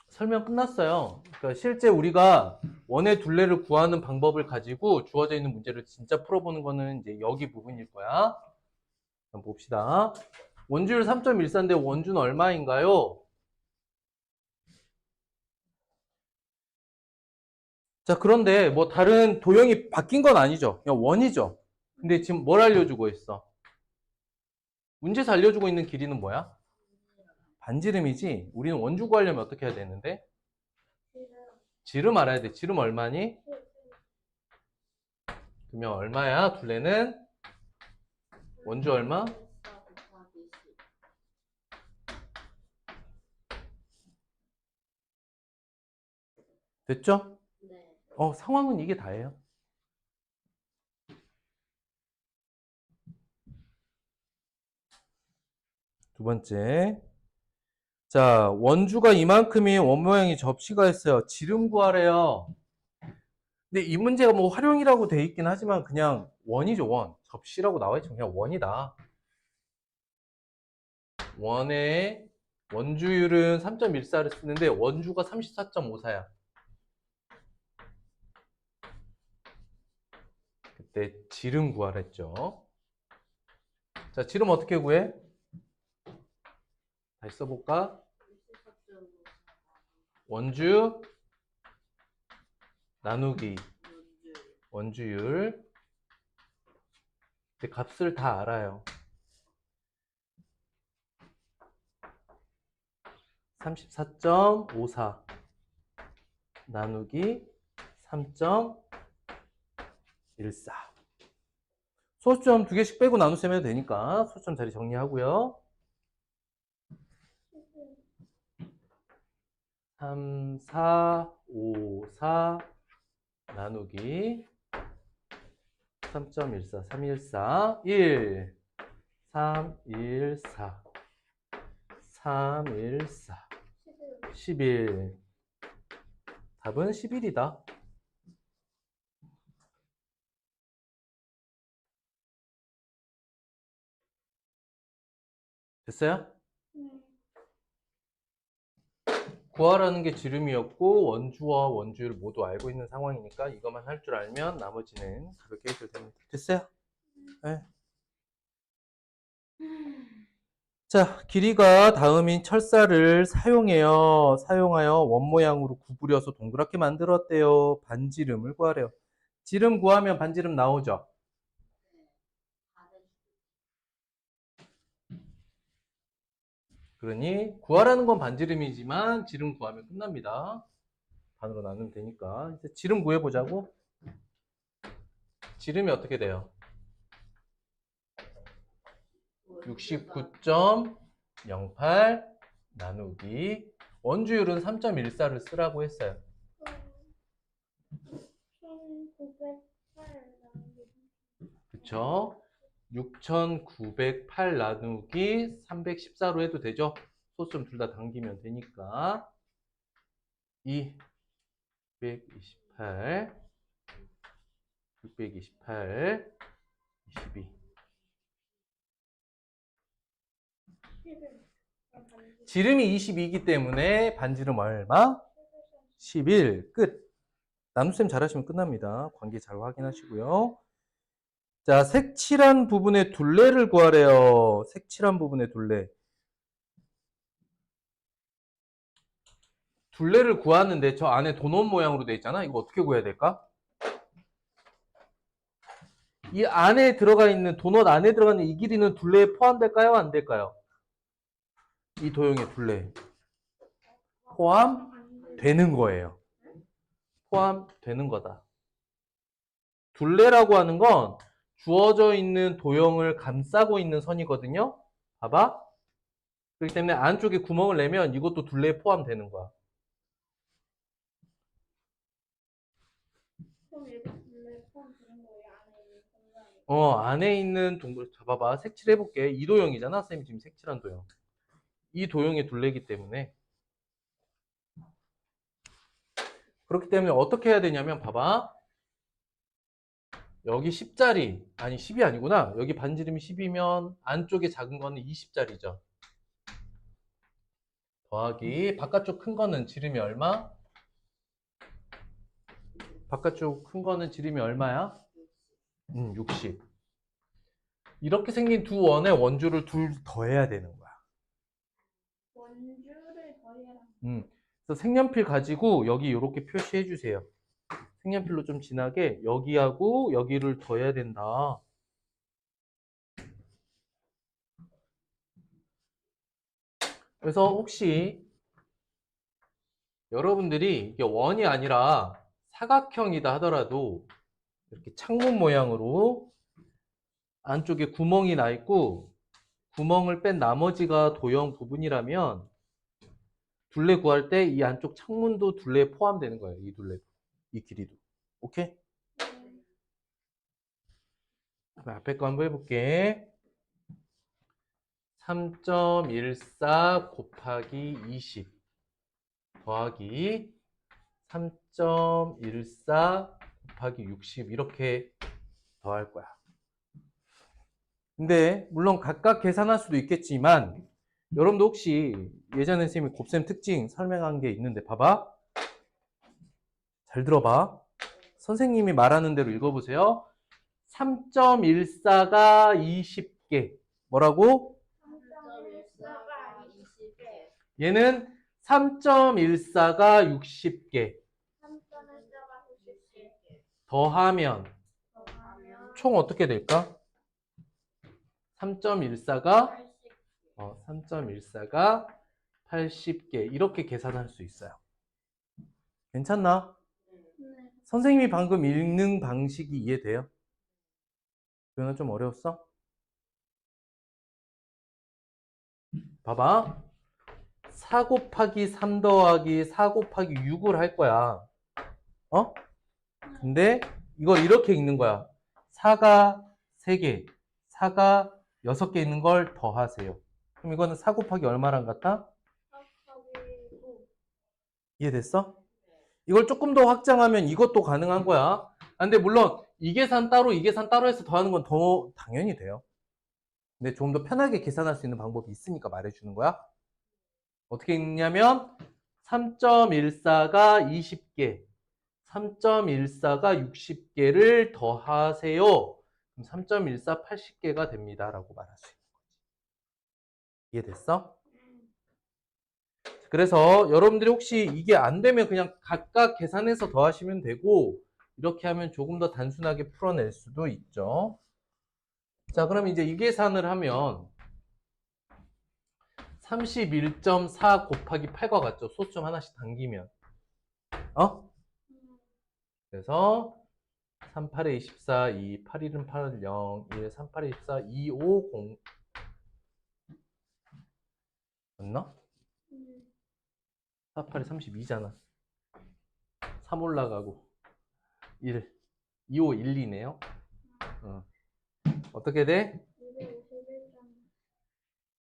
설명 끝났어요. 그러니까 실제 우리가 원의 둘레를 구하는 방법을 가지고 주어져 있는 문제를 진짜 풀어보는 거는 이제 여기 부분일 거야. 한번 봅시다. 원주율 3.14인데 원주는 얼마인가요? 자, 그런데 뭐 다른 도형이 바뀐 건 아니죠. 그냥 원이죠. 근데 지금 뭘 알려주고 있어? 문제에서 알려주고 있는 길이는 뭐야? 반지름이지. 우리는 원주 구하려면 어떻게 해야 되는데? 지름 알아야 돼. 지름 얼마니? 그러면 얼마야? 둘레는? 원주 얼마? 됐죠? 네. 상황은 이게 다예요. 두 번째. 자, 원주가 이만큼이 원 모양이 접시가 했어요. 지름 구하래요. 근데 이 문제가 뭐 활용이라고 돼 있긴 하지만 그냥 원이죠, 원. 접시라고 나와 있지만 그냥 원이다. 원의 원주율은 3.14를 쓰는데 원주가 34.54야. 그때 지름 구하랬죠. 자, 지름 어떻게 구해? 다시 써볼까? 원주 나누기 원주율. 근데 값을 다 알아요. 34.54 나누기 3.14. 소수점 두 개씩 빼고 나누시면 되니까 소수점 자리 정리하고요. 3, 4, 5, 4 나누기 3.14, 314, 1, 3, 1, 4, 3, 1, 4, 11. 답은 11이다. 됐어요? 구하라는 게 지름이었고 원주와 원주율 모두 알고 있는 상황이니까 이것만 할 줄 알면 나머지는 가볍게 해도 됩니다. 됐어요? 네. 자, 길이가 다음인 철사를 사용하여 원 모양으로 구부려서 동그랗게 만들었대요. 반지름을 구하래요. 지름 구하면 반지름 나오죠? 그러니 구하라는 건 반지름이지만 지름 구하면 끝납니다. 반으로 나누면 되니까. 이제 지름 구해보자고. 지름이 어떻게 돼요? 69.08 나누기 원주율은 3.14를 쓰라고 했어요. 1908 그쵸? 6908 나누기 314로 해도 되죠? 소수점 둘 다 당기면 되니까 228 628 22 지름이 22이기 때문에 반지름 얼마? 11 끝. 나눗셈 잘하시면 끝납니다. 관계 잘 확인하시고요. 자, 색칠한 부분의 둘레를 구하래요. 색칠한 부분의 둘레. 둘레를 구하는데 저 안에 도넛 모양으로 되어 있잖아. 이거 어떻게 구해야 될까? 이 안에 들어가 있는 도넛 안에 들어가는 이 길이는 둘레에 포함될까요? 안 될까요? 이 도형의 둘레 포함되는 거예요. 포함되는 거다. 둘레라고 하는 건 주어져 있는 도형을 감싸고 있는 선이거든요. 봐봐. 그렇기 때문에 안쪽에 구멍을 내면 이것도 둘레에 포함되는 거야. 그럼 얘도 원래 포함되는 거예요? 안에 있는 공간이? 안에 있는 동굴 잡아봐. 색칠해볼게. 이 도형이잖아. 쌤이 지금 색칠한 도형. 이 도형의 둘레이기 때문에. 그렇기 때문에 어떻게 해야 되냐면 봐봐. 여기 10짜리, 아니 10이 아니구나. 여기 반지름이 10이면 안쪽에 작은 거는 20짜리죠. 더하기 바깥쪽 큰 거는 지름이 얼마? 바깥쪽 큰 거는 지름이 얼마야? 60. 이렇게 생긴 두 원의 원주를 둘 더해야 되는 거야. 원주를 더해라. 그래서 색연필 가지고 여기 이렇게 표시해 주세요. 색연필로 좀 진하게 여기하고 여기를 더해야 된다. 그래서 혹시 여러분들이 이게 원이 아니라 사각형이다 하더라도 이렇게 창문 모양으로 안쪽에 구멍이 나 있고 구멍을 뺀 나머지가 도형 부분이라면 둘레 구할 때 이 안쪽 창문도 둘레에 포함되는 거예요. 이 둘레, 이 길이도. 오케이? 그럼 앞에 거 한번 해볼게. 3.14 곱하기 20 더하기 3.14 곱하기 60 이렇게 더할 거야. 근데 물론 각각 계산할 수도 있겠지만 여러분도 혹시 예전에 선생님이 곱셈 특징 설명한 게 있는데 봐봐. 잘 들어봐. 선생님이 말하는 대로 읽어보세요. 3.14가 20개. 뭐라고? 3.14가 20개. 얘는 3.14가 60개. 3.14가 90개. 더하면 더하면 총 어떻게 될까? 3.14가 80개. 3.14가 80개. 이렇게 계산할 수 있어요. 괜찮나? 네. 선생님이 방금 읽는 방식이 이해돼요? 그거는 좀 어려웠어? 봐봐. 4 곱하기 3 더하기 4 곱하기 6을 할 거야. 어? 근데 이걸 이렇게 읽는 거야. 4가 3개, 4가 6개 있는 걸 더하세요. 그럼 이거는 4 곱하기 얼마랑 같아? 4곱하기 9. 이해됐어? 이걸 조금 더 확장하면 이것도 가능한 거야. 근데 물론 이 계산 따로 이 계산 따로 해서 더하는 건 더 당연히 돼요. 근데 좀 더 편하게 계산할 수 있는 방법이 있으니까 말해주는 거야. 어떻게 읽냐면 3.14가 20개, 3.14가 60개를 더하세요. 그럼 3.14 80개가 됩니다. 라고 말할 수 있는 거지. 이해됐어? 그래서 여러분들이 혹시 이게 안 되면 그냥 각각 계산해서 더하시면 되고 이렇게 하면 조금 더 단순하게 풀어낼 수도 있죠. 자, 그럼 이제 이 계산을 하면 31.4 곱하기 8과 같죠? 소수 점 하나씩 당기면. 그래서 38에 24, 2, 8일은 8, 0, 1, 38에 24, 2, 5, 0. 맞나? 48에 32잖아. 3 올라가고 1, 2, 5, 1, 2네요. 어떻게 돼?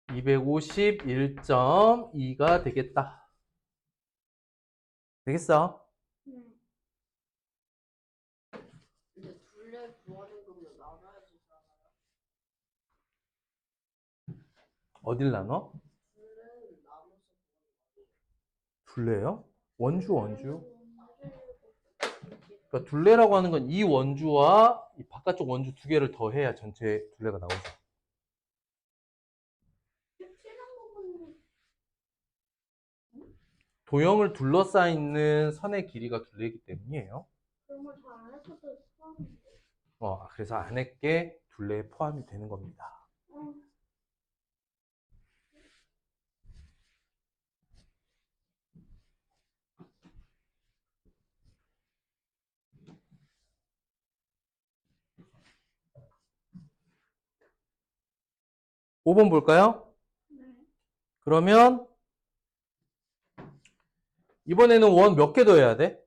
251.2가 되겠다. 되겠어? 근데 둘레 구하는 거면 나눠야지. 어딜 나눠? 둘레는 나눠서 둘레요? 원주. 그러니까 둘레라고 하는 건 이 원주와 이 바깥쪽 원주 두 개를 더해야 전체 둘레가 나오죠. 도형을 둘러싸있는 선의 길이가 둘레이기 때문이에요. 그런 걸 잘 안 했어도 포함인데. 그래서 안에 게 둘레에 포함이 되는 겁니다. 5번 볼까요? 그러면 이번에는 원 몇 개 더해야 돼?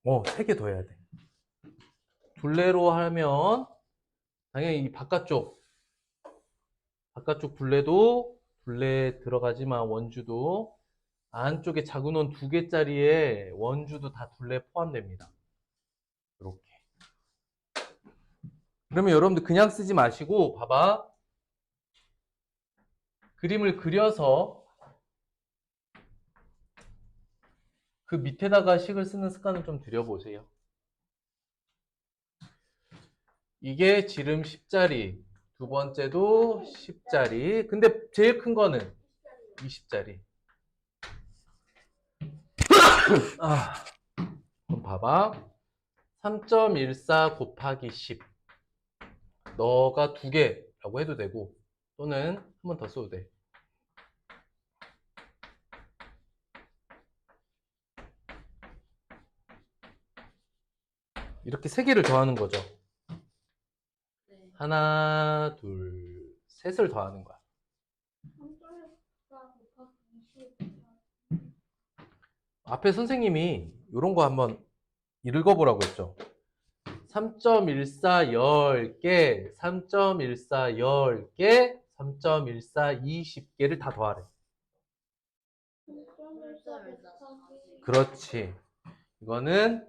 3개 더해야 돼. 둘레로 하면 당연히 이 바깥쪽 둘레도 둘레 들어가지만 원주도 안쪽에 작은 원 2개짜리에 원주도 다 둘레 포함됩니다. 이렇게. 그러면 여러분들 그냥 쓰지 마시고 봐봐. 그림을 그려서 그 밑에다가 식을 쓰는 습관을 좀 들여보세요. 이게 지름 10짜리, 두 번째도 10짜리. 근데 제일 큰 거는 20짜리. 그럼 봐봐. 3.14 곱하기 10. 너가 2개라고 해도 되고, 또는 한 번 더 써도 돼. 이렇게 3개를 더하는 거죠. 네. 하나, 둘, 셋을 더하는 거야. 3.14 곱하기 20. 앞에 선생님이 이런 거 한번 읽어보라고 했죠. 3.14 10개, 3.14 10개, 3.14 20개를 다 더하래. 3.14 곱하기 그렇지. 이거는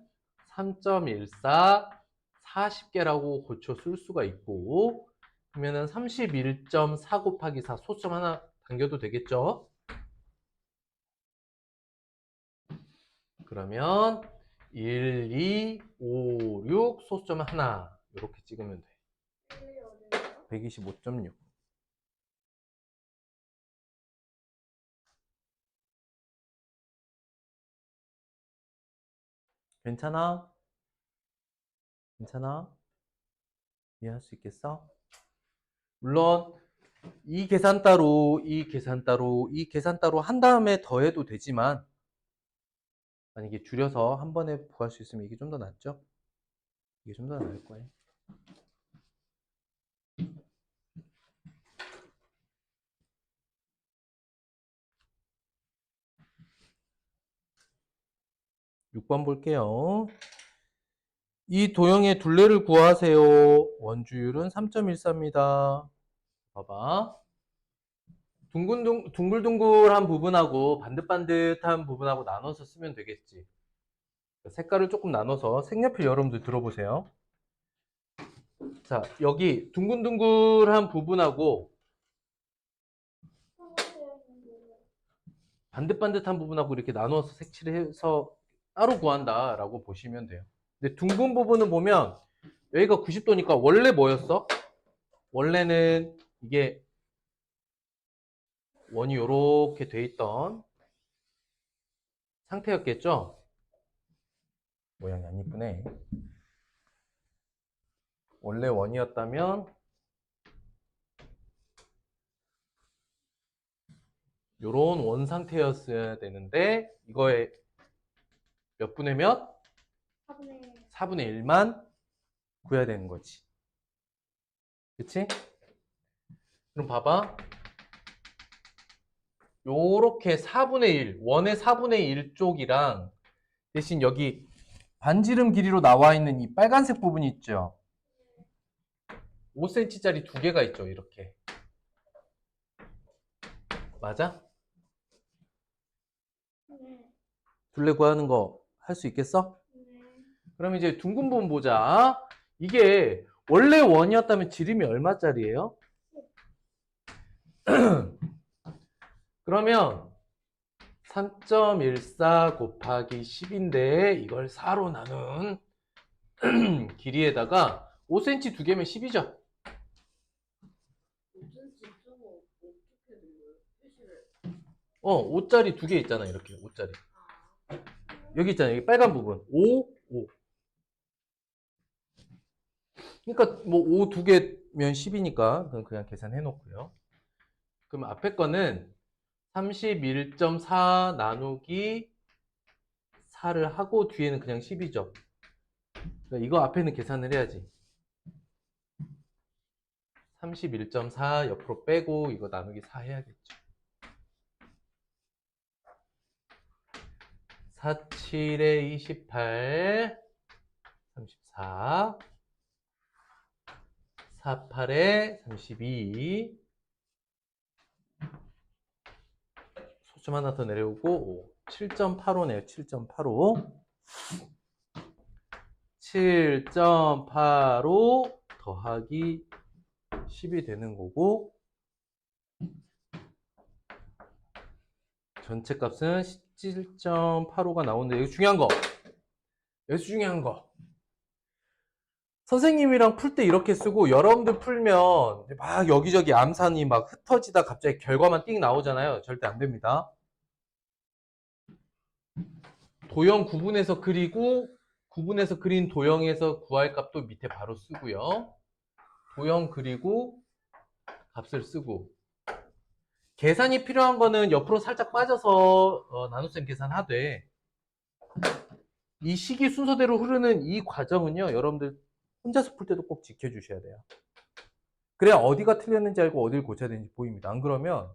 3.14 40개라고 고쳐 쓸 수가 있고, 그러면은 31.4 곱하기 4 소점 하나 당겨도 되겠죠? 그러면 1, 2, 5, 6 소수점 하나 이렇게 찍으면 돼. 125.6. 괜찮아? 괜찮아? 이해할 수 있겠어? 물론 이 계산 따로, 이 계산 따로, 이 계산 따로 한 다음에 더해도 되지만 만약에 줄여서 한 번에 구할 수 있으면 이게 좀 더 낫죠? 이게 좀 더 나을 거예요. 육 번 볼게요. 이 도형의 둘레를 구하세요. 원주율은 3.14입니다. 봐봐. 둥글둥글한 부분하고 반듯반듯한 부분하고 나눠서 쓰면 되겠지. 색깔을 조금 나눠서 색연필 여러분들 들어보세요. 자, 여기 둥글둥글한 부분하고 반듯반듯한 부분하고 이렇게 나눠서 색칠을 해서 따로 구한다라고 보시면 돼요. 근데 둥근 부분을 보면 여기가 90도니까 원래 뭐였어? 원래는 이게 원이 이렇게 돼 있던 상태였겠죠? 모양이 안 이쁘네. 원래 원이었다면 요런 원 상태였어야 되는데 이거의 몇 분의 몇? 4분의 1만 구해야 되는 거지. 그치? 그럼 봐봐. 요렇게 4분의 1, 원의 4분의 1 쪽이랑 대신 여기 반지름 길이로 나와 있는 이 빨간색 부분이 있죠? 5cm짜리 2개가 있죠, 이렇게. 맞아? 네. 둘레 구하는 거 할 수 있겠어? 네. 그럼 이제 둥근 부분 보자. 이게 원래 원이었다면 지름이 얼마짜리예요? 그러면 3.14 곱하기 10인데 이걸 4로 나눈 길이에다가 5cm 2개면 10이죠? 5cm 저거 어떻게 된 거예요? 표시를. 5짜리 2개 있잖아, 이렇게 5짜리. 아, 여기 있잖아, 여기 빨간 부분. 5, 5. 그러니까 뭐 5 2개면 10이니까 그냥 계산해 놓고요. 그럼 앞에 거는 31.4 나누기 4를 하고 뒤에는 그냥 10이죠. 그러니까 이거 앞에는 계산을 해야지. 31.4 옆으로 빼고 이거 나누기 4 해야겠죠. 4, 7에 28, 34, 4, 8에 32, 초점 하나 더 내려오고 7.85네요. 7.85. 7.85 더하기 10이 되는 거고 전체 값은 17.85가 나오는데 여기 중요한 거. 여기서 중요한 거. 선생님이랑 풀 때 이렇게 쓰고 여러분들 풀면 막 여기저기 암산이 막 흩어지다 갑자기 결과만 띵 나오잖아요. 절대 안 됩니다. 도형 구분해서 그리고 구분해서 그린 도형에서 구할 값도 밑에 바로 쓰고요. 도형 그리고 값을 쓰고 계산이 필요한 거는 옆으로 살짝 빠져서 나눗셈 계산하되 이 시기 순서대로 흐르는 이 과정은요. 여러분들 혼자서 풀 때도 꼭 지켜주셔야 돼요. 그래야 어디가 틀렸는지 알고 어디를 고쳐야 되는지 보입니다. 안 그러면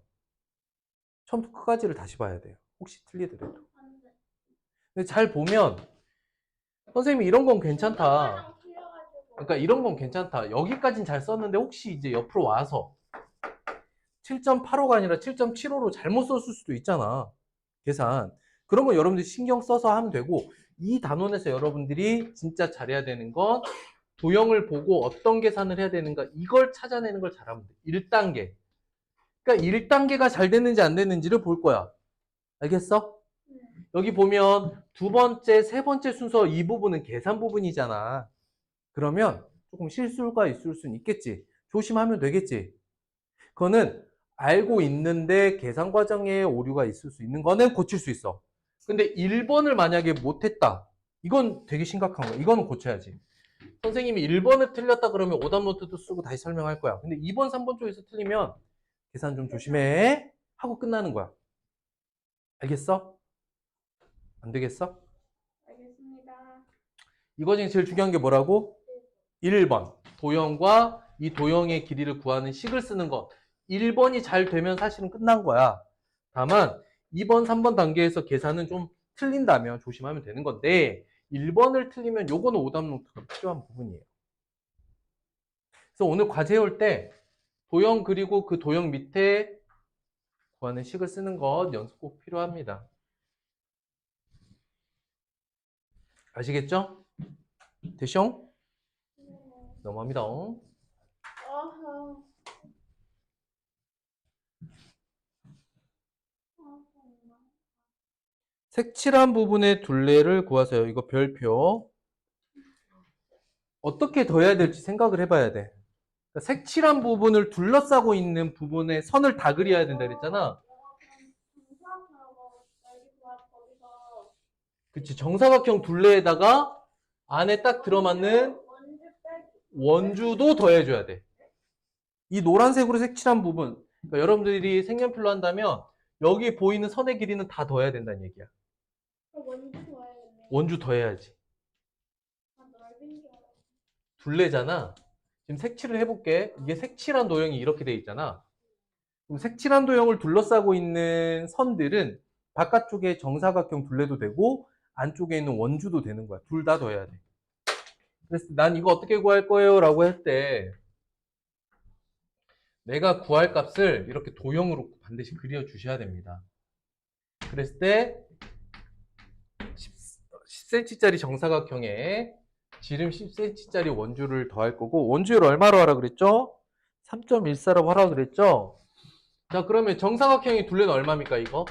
처음부터 끝까지를 다시 봐야 돼요. 혹시 틀리더라도. 근데 잘 보면 선생님이 이런 건 괜찮다. 그러니까 이런 건 괜찮다. 여기까지는 잘 썼는데 혹시 이제 옆으로 와서 7.85가 아니라 7.75로 잘못 썼을 수도 있잖아. 계산. 그러면 여러분들이 신경 써서 하면 되고 이 단원에서 여러분들이 진짜 잘해야 되는 건 도형을 보고 어떤 계산을 해야 되는가 이걸 찾아내는 걸 잘하면 돼. 1단계. 그러니까 1단계가 잘 됐는지 안 됐는지를 볼 거야. 알겠어? 여기 보면 두 번째, 세 번째 순서 이 부분은 계산 부분이잖아. 그러면 조금 실수가 있을 수는 있겠지. 조심하면 되겠지. 그거는 알고 있는데 계산 과정에 오류가 있을 수 있는 거는 고칠 수 있어. 근데 1번을 만약에 못했다. 이건 되게 심각한 거야. 이거는 고쳐야지. 선생님이 1번을 틀렸다 그러면 오답 노트도 쓰고 다시 설명할 거야. 근데 2번, 3번 쪽에서 틀리면 계산 좀 조심해 하고 끝나는 거야. 알겠어? 안 되겠어? 알겠습니다. 이거 중에 제일 중요한 게 뭐라고? 1번. 도형과 이 도형의 길이를 구하는 식을 쓰는 것. 1번이 잘 되면 사실은 끝난 거야. 다만 2번, 3번 단계에서 계산은 좀 틀린다면 조심하면 되는 건데 1번을 틀리면 요거는 오답 노트가 필요한 부분이에요. 그래서 오늘 과제 해올 때 도형 그리고 그 도형 밑에 구하는 식을 쓰는 것 연습 꼭 필요합니다. 아시겠죠? 되숑? 넘어갑니다. 어허. 색칠한 부분의 둘레를 구하세요. 이거 별표. 어떻게 더해야 될지 생각을 해봐야 돼. 그러니까 색칠한 부분을 둘러싸고 있는 부분에 선을 다 그려야 된다 그랬잖아. 그치, 정사각형 둘레에다가 안에 딱 들어맞는 원주도 더해줘야 돼. 이 노란색으로 색칠한 부분, 그러니까 여러분들이 색연필로 한다면 여기 보이는 선의 길이는 다 더해야 된다는 얘기야. 원주 좋아야겠네. 원주 더해야지. 넓은 줄 알았어. 둘레잖아. 지금 색칠을 해볼게. 이게 색칠한 도형이 이렇게 돼 있잖아. 그럼 색칠한 도형을 둘러싸고 있는 선들은 바깥쪽에 정사각형 둘레도 되고 안쪽에 있는 원주도 되는 거야. 둘 다 더해야 돼. 그래서 난 이거 어떻게 구할 거예요? 라고 할 때 내가 구할 값을 이렇게 도형으로 반드시 그려 주셔야 됩니다. 그랬을 때 10cm짜리 정사각형에 지름 10cm짜리 원주를 더할 거고 원주를 얼마로 하라 그랬죠? 3.14라고 하라 그랬죠? 자, 그러면 정사각형의 둘레는 얼마입니까 이거?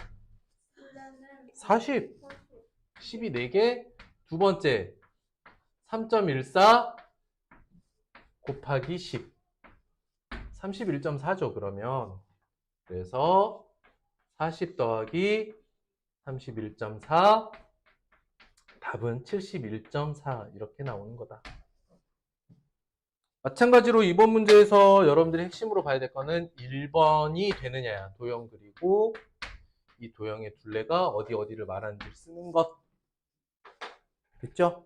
40. 10이 4개. 두 번째 3.14 곱하기 10. 31.4죠 그러면. 그래서 40 더하기 31.4 답은 71.4 이렇게 나오는 거다. 마찬가지로 이번 문제에서 여러분들이 핵심으로 봐야 될 거는 1번이 되느냐야. 도형 그리고 이 도형의 둘레가 어디를 말하는지 쓰는 것. 됐죠?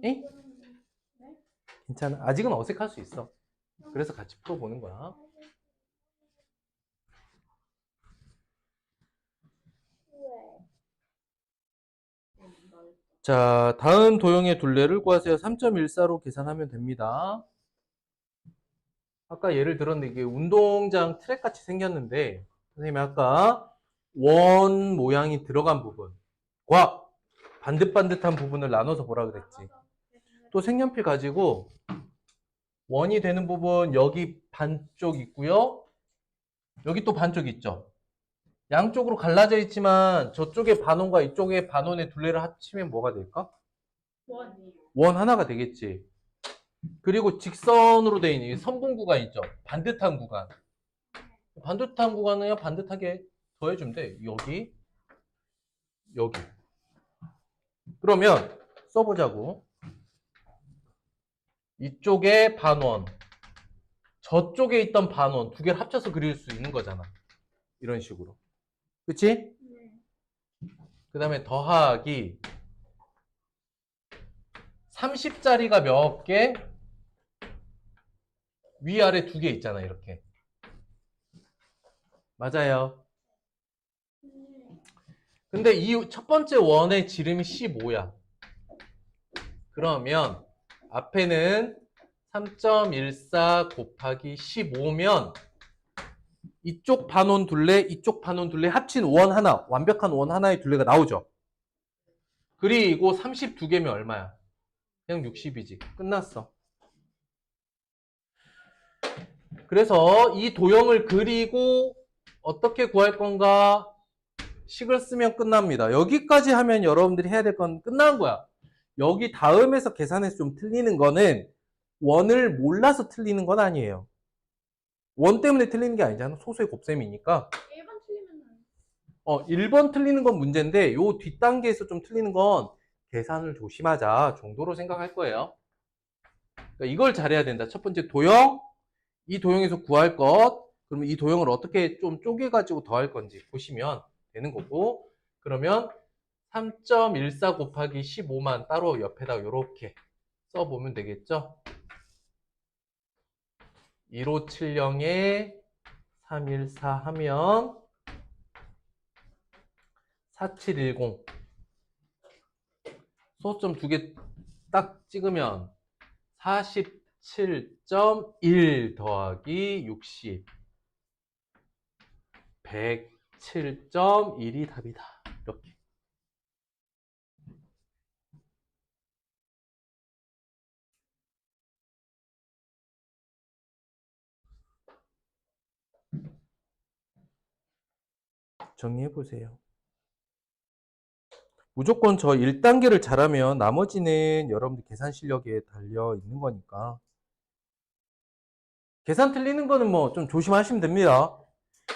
에? 괜찮아. 아직은 어색할 수 있어. 그래서 같이 풀어보는 거야. 자, 다음 도형의 둘레를 구하세요. 3.14로 계산하면 됩니다. 아까 예를 들었는데 이게 운동장 트랙 같이 생겼는데 선생님이 아까 원 모양이 들어간 부분과 반듯반듯한 부분을 나눠서 보라 그랬지. 또 색연필 가지고 원이 되는 부분 여기 반쪽 있고요. 여기 또 반쪽 있죠. 양쪽으로 갈라져 있지만 저쪽의 반원과 이쪽의 반원의 둘레를 합치면 뭐가 될까? 원. 원 하나가 되겠지. 그리고 직선으로 되어 있는 이 선분 구간 있죠. 반듯한 구간. 반듯한 구간은 그냥 반듯하게 더해주면 돼. 여기, 여기. 그러면 써보자고. 이쪽에 반원, 저쪽에 있던 반원 두 개를 합쳐서 그릴 수 있는 거잖아. 이런 식으로. 그치? 네. 그 다음에 더하기 30짜리가 몇 개? 위아래 두 개 있잖아. 이렇게. 맞아요. 근데 이 첫 번째 원의 지름이 15야. 그러면 앞에는 3.14 곱하기 15면 이쪽 반원 둘레, 이쪽 반원 둘레 합친 원 하나, 완벽한 원 하나의 둘레가 나오죠. 그리고 32개면 얼마야? 그냥 60이지. 끝났어. 그래서 이 도형을 그리고 어떻게 구할 건가? 식을 쓰면 끝납니다. 여기까지 하면 여러분들이 해야 될 건 끝난 거야. 여기 다음에서 계산해서 좀 틀리는 거는 원을 몰라서 틀리는 건 아니에요. 원 때문에 틀리는 게 아니잖아. 소수의 곱셈이니까. 1번 틀리면 1번 틀리는 건 문제인데 요 뒷단계에서 좀 틀리는 건 계산을 조심하자 정도로 생각할 거예요. 그러니까 이걸 잘해야 된다. 첫 번째 도형, 이 도형에서 구할 것, 그러면 이 도형을 어떻게 좀 쪼개가지고 더할 건지 보시면 되는 거고, 그러면 3.14 곱하기 15만 따로 옆에다가 이렇게 써보면 되겠죠. 1570에 314 하면 4710 소수점 두 개 딱 찍으면 47.1 더하기 60 107.1이 답이다. 이렇게. 정리해보세요. 무조건 저 1단계를 잘하면 나머지는 여러분들 계산 실력에 달려 있는 거니까. 계산 틀리는 거는 뭐 좀 조심하시면 됩니다.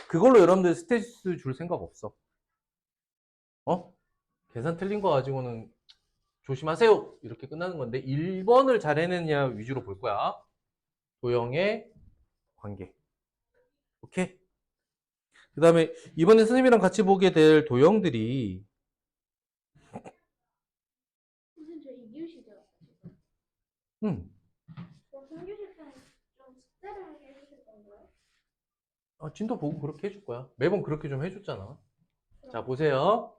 그걸로 여러분들 스트레스 줄 생각 없어. 계산 틀린 거 가지고는 조심하세요. 이렇게 끝나는 건데 1번을 잘 해냈냐 위주로 볼 거야. 도형의 관계. 오케이? 그 다음에 이번에 선생님이랑 같이 보게 될 도형들이 선생님 저 이규시죠? 그럼 공규실 때는 좀 숙제를 하게 해주실 건가요? 진도 보고 그렇게 해줄 거야. 매번 그렇게 좀 해줬잖아. 자, 보세요.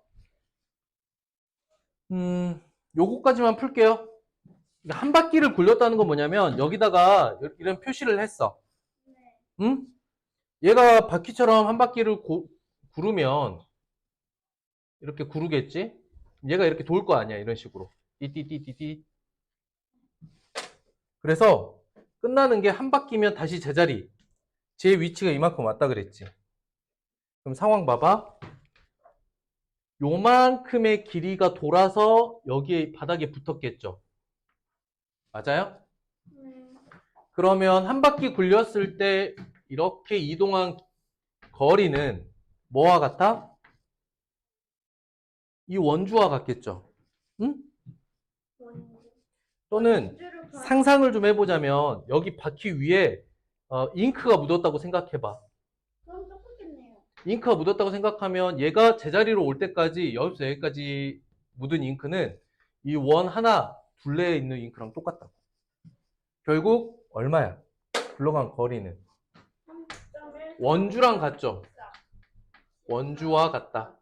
요거까지만 풀게요. 한 바퀴를 굴렸다는 건 뭐냐면 여기다가 이런 표시를 했어. 응? 얘가 바퀴처럼 한 바퀴를 구르면 이렇게 구르겠지? 얘가 이렇게 돌 거 아니야. 이런 식으로. 띠띠띠띠띠. 그래서 끝나는 게 한 바퀴면 다시 제자리. 제 위치가 이만큼 왔다 그랬지. 그럼 상황 봐봐. 요만큼의 길이가 돌아서 여기 바닥에 붙었겠죠. 맞아요? 네. 그러면 한 바퀴 굴렸을 때 이렇게 이동한 거리는 뭐와 같아? 이 원주와 같겠죠. 응? 또는 상상을 좀 해보자면 여기 바퀴 위에 잉크가 묻었다고 생각해봐. 그럼 똑같겠네요. 잉크가 묻었다고 생각하면 얘가 제자리로 올 때까지 여기서 여기까지 묻은 잉크는 이 원 하나 둘레에 있는 잉크랑 똑같다고. 결국 얼마야? 굴러간 거리는 3.1 원주랑 같죠? 원주와 같다.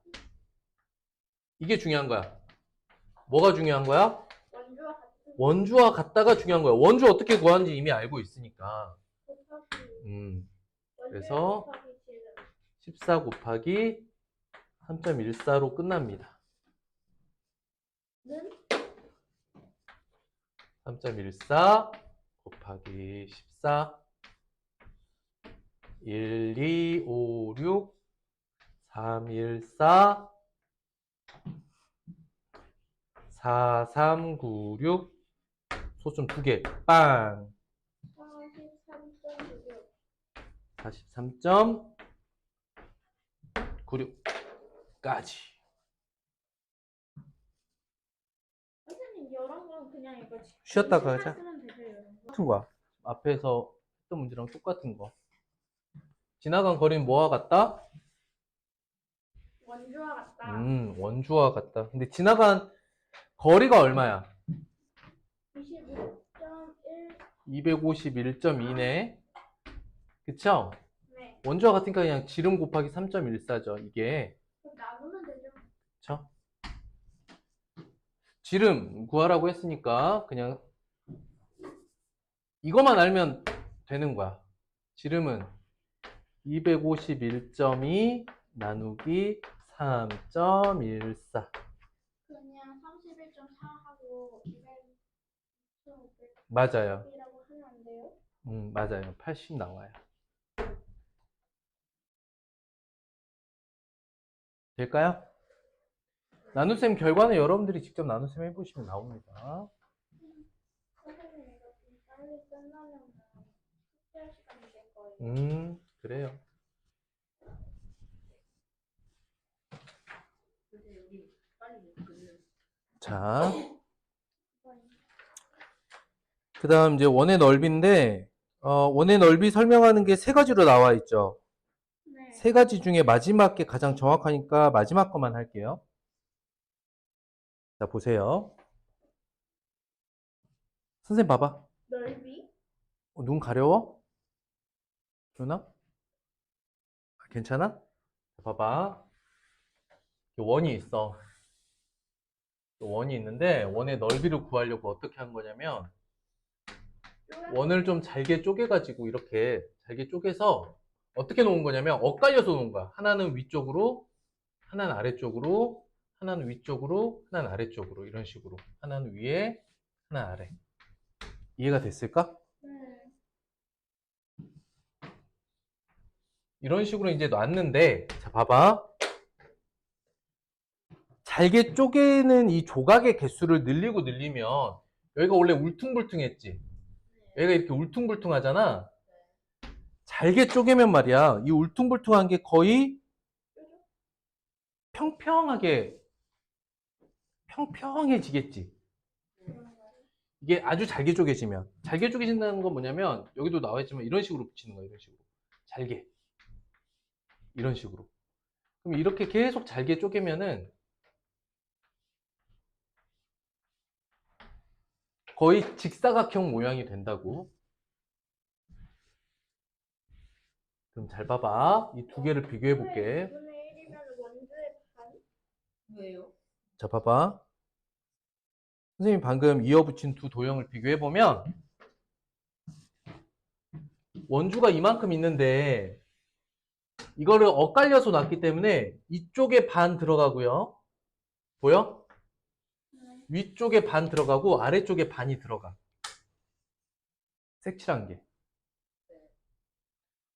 이게 중요한 거야. 뭐가 중요한 거야? 원주와 같은 원주와 같다가 중요한 거야. 원주 어떻게 구하는지 이미 알고 있으니까. 곱하기 음, 원주와 그래서 곱하기 지름. 14 곱하기 3.14로 끝납니다. 는 3.14 곱하기 14 1, 2, 5, 6 3, 1, 4 4, 3, 9, 6 소점 2개 빵 43.96. 43.96까지. 선생님 이런 건 그냥 이거 쉬었다가 하자. 쓰면 되죠, 이런 거. 똑같은 거야. 앞에서 했던 문제랑 똑같은 거. 지나간 거리는 뭐와 같다? 원주와 같다. 원주와 같다. 근데 지나간 거리가 얼마야? 26.1. 251.2네. 그쵸? 네. 원주와 같으니까 그냥 지름 곱하기 3.14죠. 이게. 그럼 나누면 되죠. 그쵸? 지름 구하라고 했으니까 그냥 이것만 알면 되는 거야. 지름은 251.2 나누기 3.14. 그냥 31.4하고 200.500. 맞아요. 이라고 하면 안 돼요? 맞아요. 80 나와요. 될까요? 나눗셈 결과는 여러분들이 직접 나눗셈 해보시면 나옵니다. 선생님 이거 좀 빨리 끝나면 숙제 시간이 될 거예요. 그래요. 근데 여기 빨리 끝내. 자, 그 다음 이제 원의 넓이인데, 원의 넓이 설명하는 게 세 가지로 나와 있죠. 네. 세 가지 중에 마지막 게 가장 정확하니까 마지막 것만 할게요. 자, 보세요. 선생님 봐봐. 넓이? 눈 가려워? 누나? 괜찮아? 봐봐. 원이 있어. 원이 있는데 원의 넓이를 구하려고 어떻게 한 거냐면 원을 좀 잘게 쪼개가지고 이렇게 잘게 쪼개서 어떻게 놓은 거냐면 엇갈려서 놓은 거야. 하나는 위쪽으로, 하나는 아래쪽으로, 하나는 위쪽으로, 하나는 아래쪽으로 이런 식으로. 하나는 위에, 하나는 아래. 이해가 됐을까? 네. 이런 식으로 이제 놨는데 자 봐봐. 잘게 쪼개는 이 조각의 개수를 늘리고 늘리면 여기가 원래 울퉁불퉁했지. 여기가 이렇게 울퉁불퉁하잖아. 잘게 쪼개면 말이야. 이 울퉁불퉁한 게 거의 평평해지겠지. 이게 아주 잘게 쪼개지면. 잘게 쪼개진다는 건 뭐냐면 여기도 나와 있지만 이런 식으로 붙이는 거야. 이런 식으로. 잘게. 이런 식으로. 그럼 이렇게 계속 잘게 쪼개면은 거의 직사각형 모양이 된다고. 그럼 잘 봐봐. 이 두 개를 비교해 볼게. 2분의 1이면 원주의 반? 왜요? 자, 봐봐. 선생님이 방금 이어붙인 두 도형을 비교해 보면 원주가 이만큼 있는데 이거를 엇갈려서 놨기 때문에 이쪽에 반 들어가고요. 보여? 네. 위쪽에 반 들어가고 아래쪽에 반이 들어가. 색칠한 게.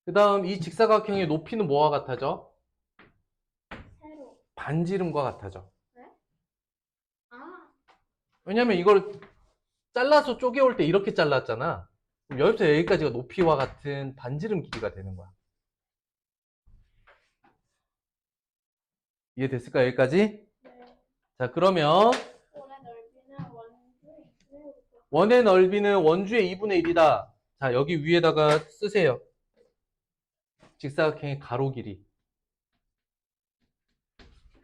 그 다음 이 직사각형의 높이는 뭐와 같아져? 세로. 반지름과 같아져. 아, 왜냐면 이걸 잘라서 쪼개올 때 이렇게 잘랐잖아. 그럼 여기부터 여기까지가 높이와 같은 반지름 길이가 되는 거야. 이해됐을까, 여기까지? 네. 자, 그러면 원의 넓이는 원주의 2분의 1. 원의 넓이는 원주의 2분의 1이다. 자, 여기 위에다가 쓰세요. 직사각형의 가로 길이.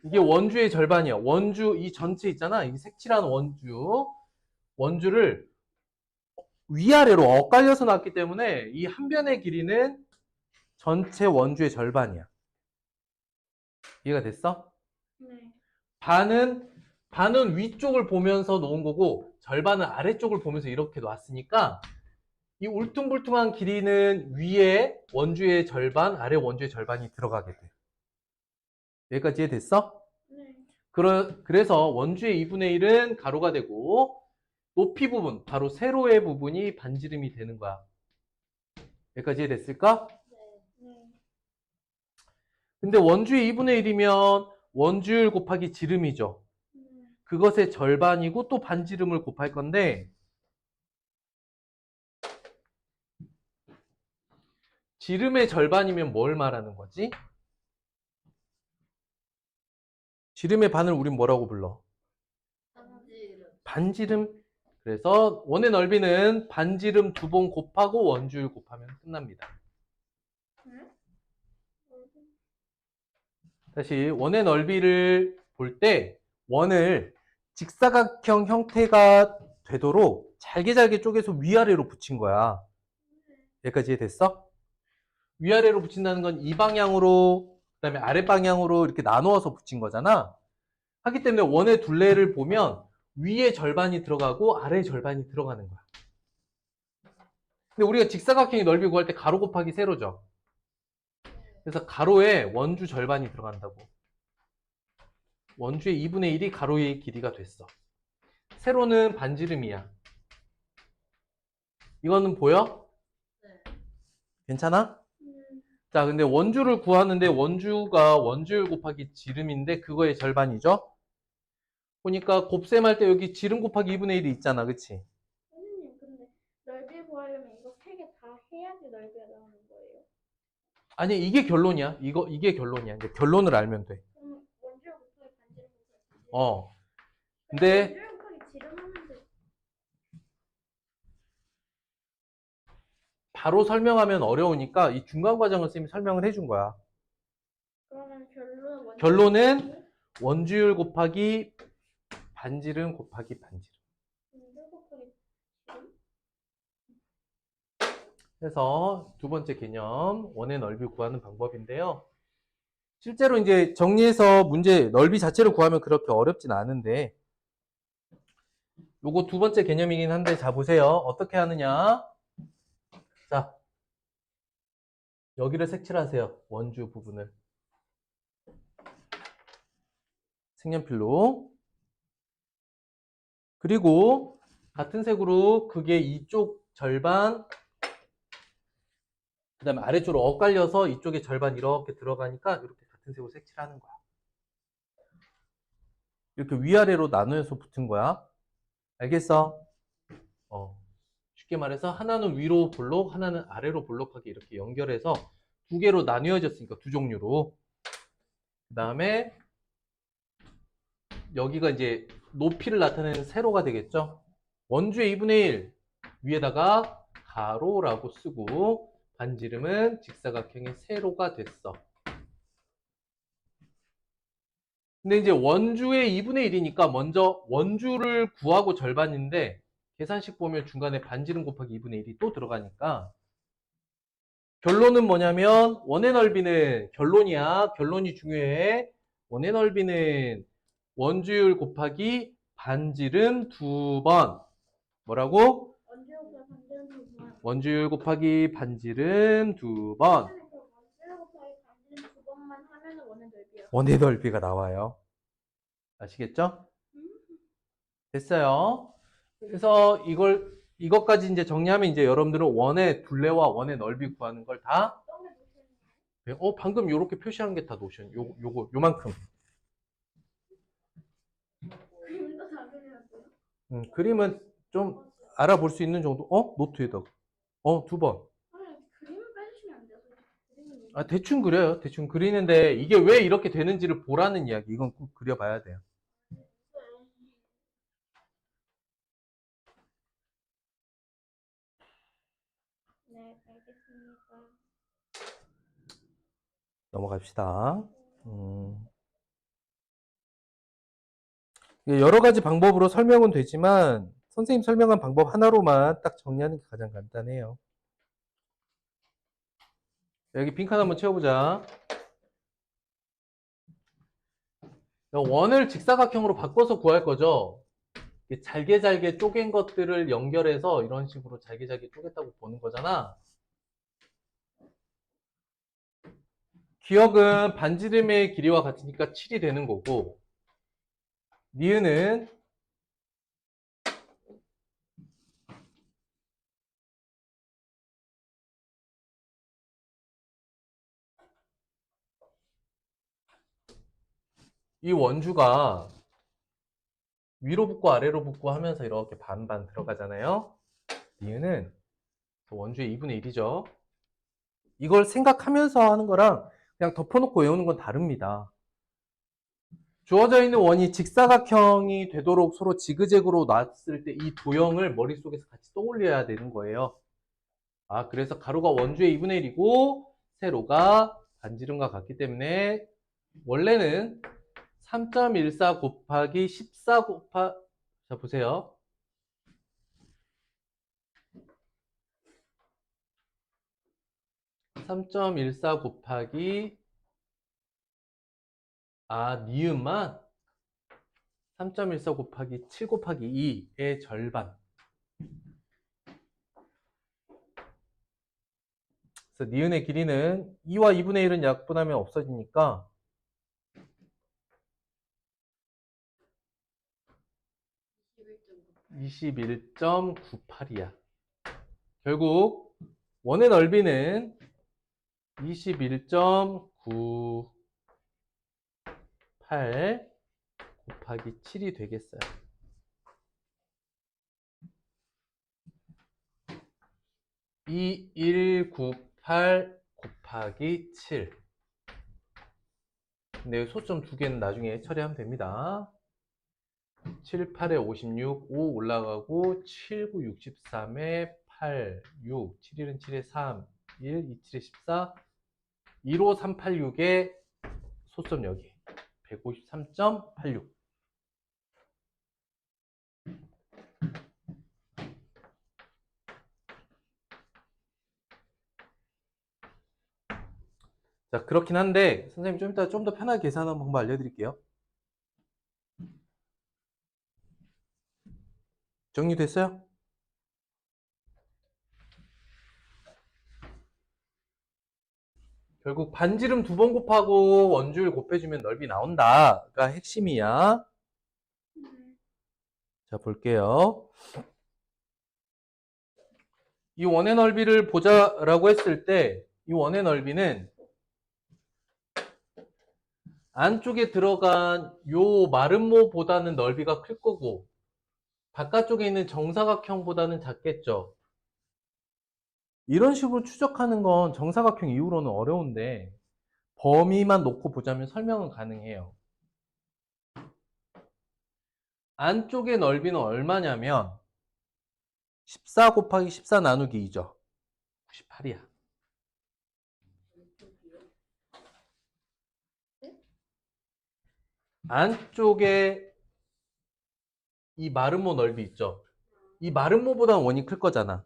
이게 원주의 절반이야. 원주, 이 전체 있잖아. 이 색칠한 원주를 위아래로 엇갈려서 놨기 때문에 이 한 변의 길이는 전체 원주의 절반이야. 이해가 됐어? 네. 반은 위쪽을 보면서 놓은 거고 절반은 아래쪽을 보면서 이렇게 놨으니까 이 울퉁불퉁한 길이는 위에 원주의 절반, 아래 원주의 절반이 들어가게 돼. 여기까지 이해됐어? 네. 그래서 원주의 2분의 1은 가로가 되고 높이 부분, 바로 세로의 부분이 반지름이 되는 거야. 여기까지 이해됐을까? 네. 근데 원주의 2분의 1이면 원주율 곱하기 지름이죠. 그것의 절반이고 또 반지름을 곱할 건데 지름의 절반이면 뭘 말하는 거지? 지름의 반을 우린 뭐라고 불러? 반지름. 반지름. 그래서 원의 넓이는 반지름 2번 곱하고 원주율 곱하면 끝납니다. 다시 원의 넓이를 볼 때 원을 직사각형 형태가 되도록 잘게 쪼개서 위아래로 붙인 거야. 여기까지 이해됐어? 위아래로 붙인다는 건 이 방향으로 그다음에 아래 방향으로 이렇게 나누어서 붙인 거잖아. 하기 때문에 원의 둘레를 보면 위에 절반이 들어가고 아래 절반이 들어가는 거야. 근데 우리가 직사각형의 넓이 구할 때 가로 곱하기 세로죠. 그래서 가로에 원주 절반이 들어간다고. 원주의 2분의 1이 가로의 길이가 됐어. 세로는 반지름이야. 이거는 보여? 네. 괜찮아? 자, 근데 원주를 구하는데 원주가 원주율 곱하기 지름인데 그거의 절반이죠? 보니까 곱셈할 때 여기 지름 곱하기 2분의 1이 있잖아. 그치? 선생님, 근데 넓이 구하려면 이거 세 개 다 해야지 넓이가 나오는 거예요? 아니, 이게 결론이야. 이게 결론이야. 이제 결론을 알면 돼. 그럼 원주율 곱하기 반지름 곱하기 근데 원주율 곱하기 지름 하면 돼. 바로 설명하면 어려우니까 이 중간 과정을 쌤이 설명을 해준 거야. 그러면 결론은 결론은 원주율 곱하기 반지름 곱하기 반지름. 원주율 곱하기 지름? 그래서 두 번째 개념, 원의 넓이 구하는 방법인데요. 실제로 이제 정리해서 문제 넓이 자체를 구하면 그렇게 어렵진 않은데 요거 두 번째 개념이긴 한데 자 보세요. 어떻게 하느냐. 자, 여기를 색칠하세요. 원주 부분을. 색연필로. 그리고 같은 색으로 그게 이쪽 절반 그 다음에 아래쪽으로 엇갈려서 이쪽에 절반 이렇게 들어가니까 이렇게 같은 색으로 색칠하는 거야. 이렇게 위아래로 나누어서 붙은 거야. 알겠어? 쉽게 말해서 하나는 위로 볼록, 하나는 아래로 볼록하게 이렇게 연결해서 두 개로 나뉘어졌으니까 두 종류로. 그 다음에 여기가 이제 높이를 나타내는 세로가 되겠죠. 원주의 2분의 1 위에다가 가로라고 쓰고 반지름은 직사각형의 세로가 됐어. 근데 이제 원주의 2분의 1이니까 먼저 원주를 구하고 절반인데 계산식 보면 중간에 반지름 곱하기 2분의 1이 또 들어가니까 결론은 뭐냐면 원의 넓이는 결론이야. 결론이 중요해. 원의 넓이는 원주율 곱하기 반지름 2번. 뭐라고? 원주율 곱하기 반지름 2번. 원주율 곱하기 반지름 2번만 하면 원의 넓이야. 원의 넓이가 나와요. 아시겠죠? 됐어요. 그래서 이것까지 이제 정리하면 이제 여러분들은 원의 둘레와 원의 넓이 구하는 걸 다 방금 요렇게 표시한 게 다 노션. 요만큼. 그림도 다 그려놨어요? 그림은 좀 알아볼 수 있는 정도. 노트에다가. 2번. 아니, 그림을 빼주시면 안 돼요? 그림은 대충 그려요. 대충 그리는데 이게 왜 이렇게 되는지를 보라는 이야기. 이건 꼭 그려봐야 돼요. 네, 알겠습니다. 넘어갑시다. 여러 가지 방법으로 설명은 되지만 선생님 설명한 방법 하나로만 딱 정리하는 게 가장 간단해요. 여기 빈칸 한번 채워보자. 원을 직사각형으로 바꿔서 구할 거죠. 잘게 잘게 쪼갠 것들을 연결해서 이런 식으로 잘게 잘게 쪼갰다고 보는 거잖아. 기억은 반지름의 길이와 같으니까 7이 되는 거고, 니은은 이 원주가 위로 붙고 아래로 붙고 하면서 이렇게 반반 들어가잖아요. 니은은 원주의 2분의 1이죠. 이걸 생각하면서 하는 거랑 그냥 덮어놓고 외우는 건 다릅니다. 주어져 있는 원이 직사각형이 되도록 서로 지그재그로 놨을 때 이 도형을 머릿속에서 같이 떠올려야 되는 거예요. 그래서 가로가 원주의 2분의 1이고 세로가 반지름과 같기 때문에 원래는 3.14 곱하기 14 자 보세요. 3.14 곱하기 니은만 3.14 곱하기 7 곱하기 2의 절반. 그래서 니은의 길이는 2와 2분의 1은 약분하면 없어지니까 21.98이야. 결국 원의 넓이는 21.98 곱하기 7이 되겠어요. 2198 곱하기 7. 근데 소점 두 개는 나중에 처리하면 됩니다. 7, 8에 56, 5 올라가고 7, 9, 63에 8, 6, 7, 1은 7에 3, 1, 2, 7에 14, 1, 5, 3, 8, 6에 소점 여기 153.86. 자, 그렇긴 한데 선생님 좀 이따 좀 더 편하게 계산하는 방법 알려드릴게요. 정리됐어요? 결국 반지름 2번 곱하고 원주율 곱해주면 넓이 나온다가 핵심이야. 자, 볼게요. 이 원의 넓이를 보자라고 했을 때 이 원의 넓이는 안쪽에 들어간 요 마름모보다는 넓이가 클 거고 바깥쪽에 있는 정사각형보다는 작겠죠. 이런 식으로 추적하는 건 정사각형 이후로는 어려운데 범위만 놓고 보자면 설명은 가능해요. 안쪽의 넓이는 얼마냐면 14 곱하기 14 나누기 2죠. 98이야. 안쪽에 이 마름모 넓이 있죠. 이 마름모보다는 원이 클 거잖아.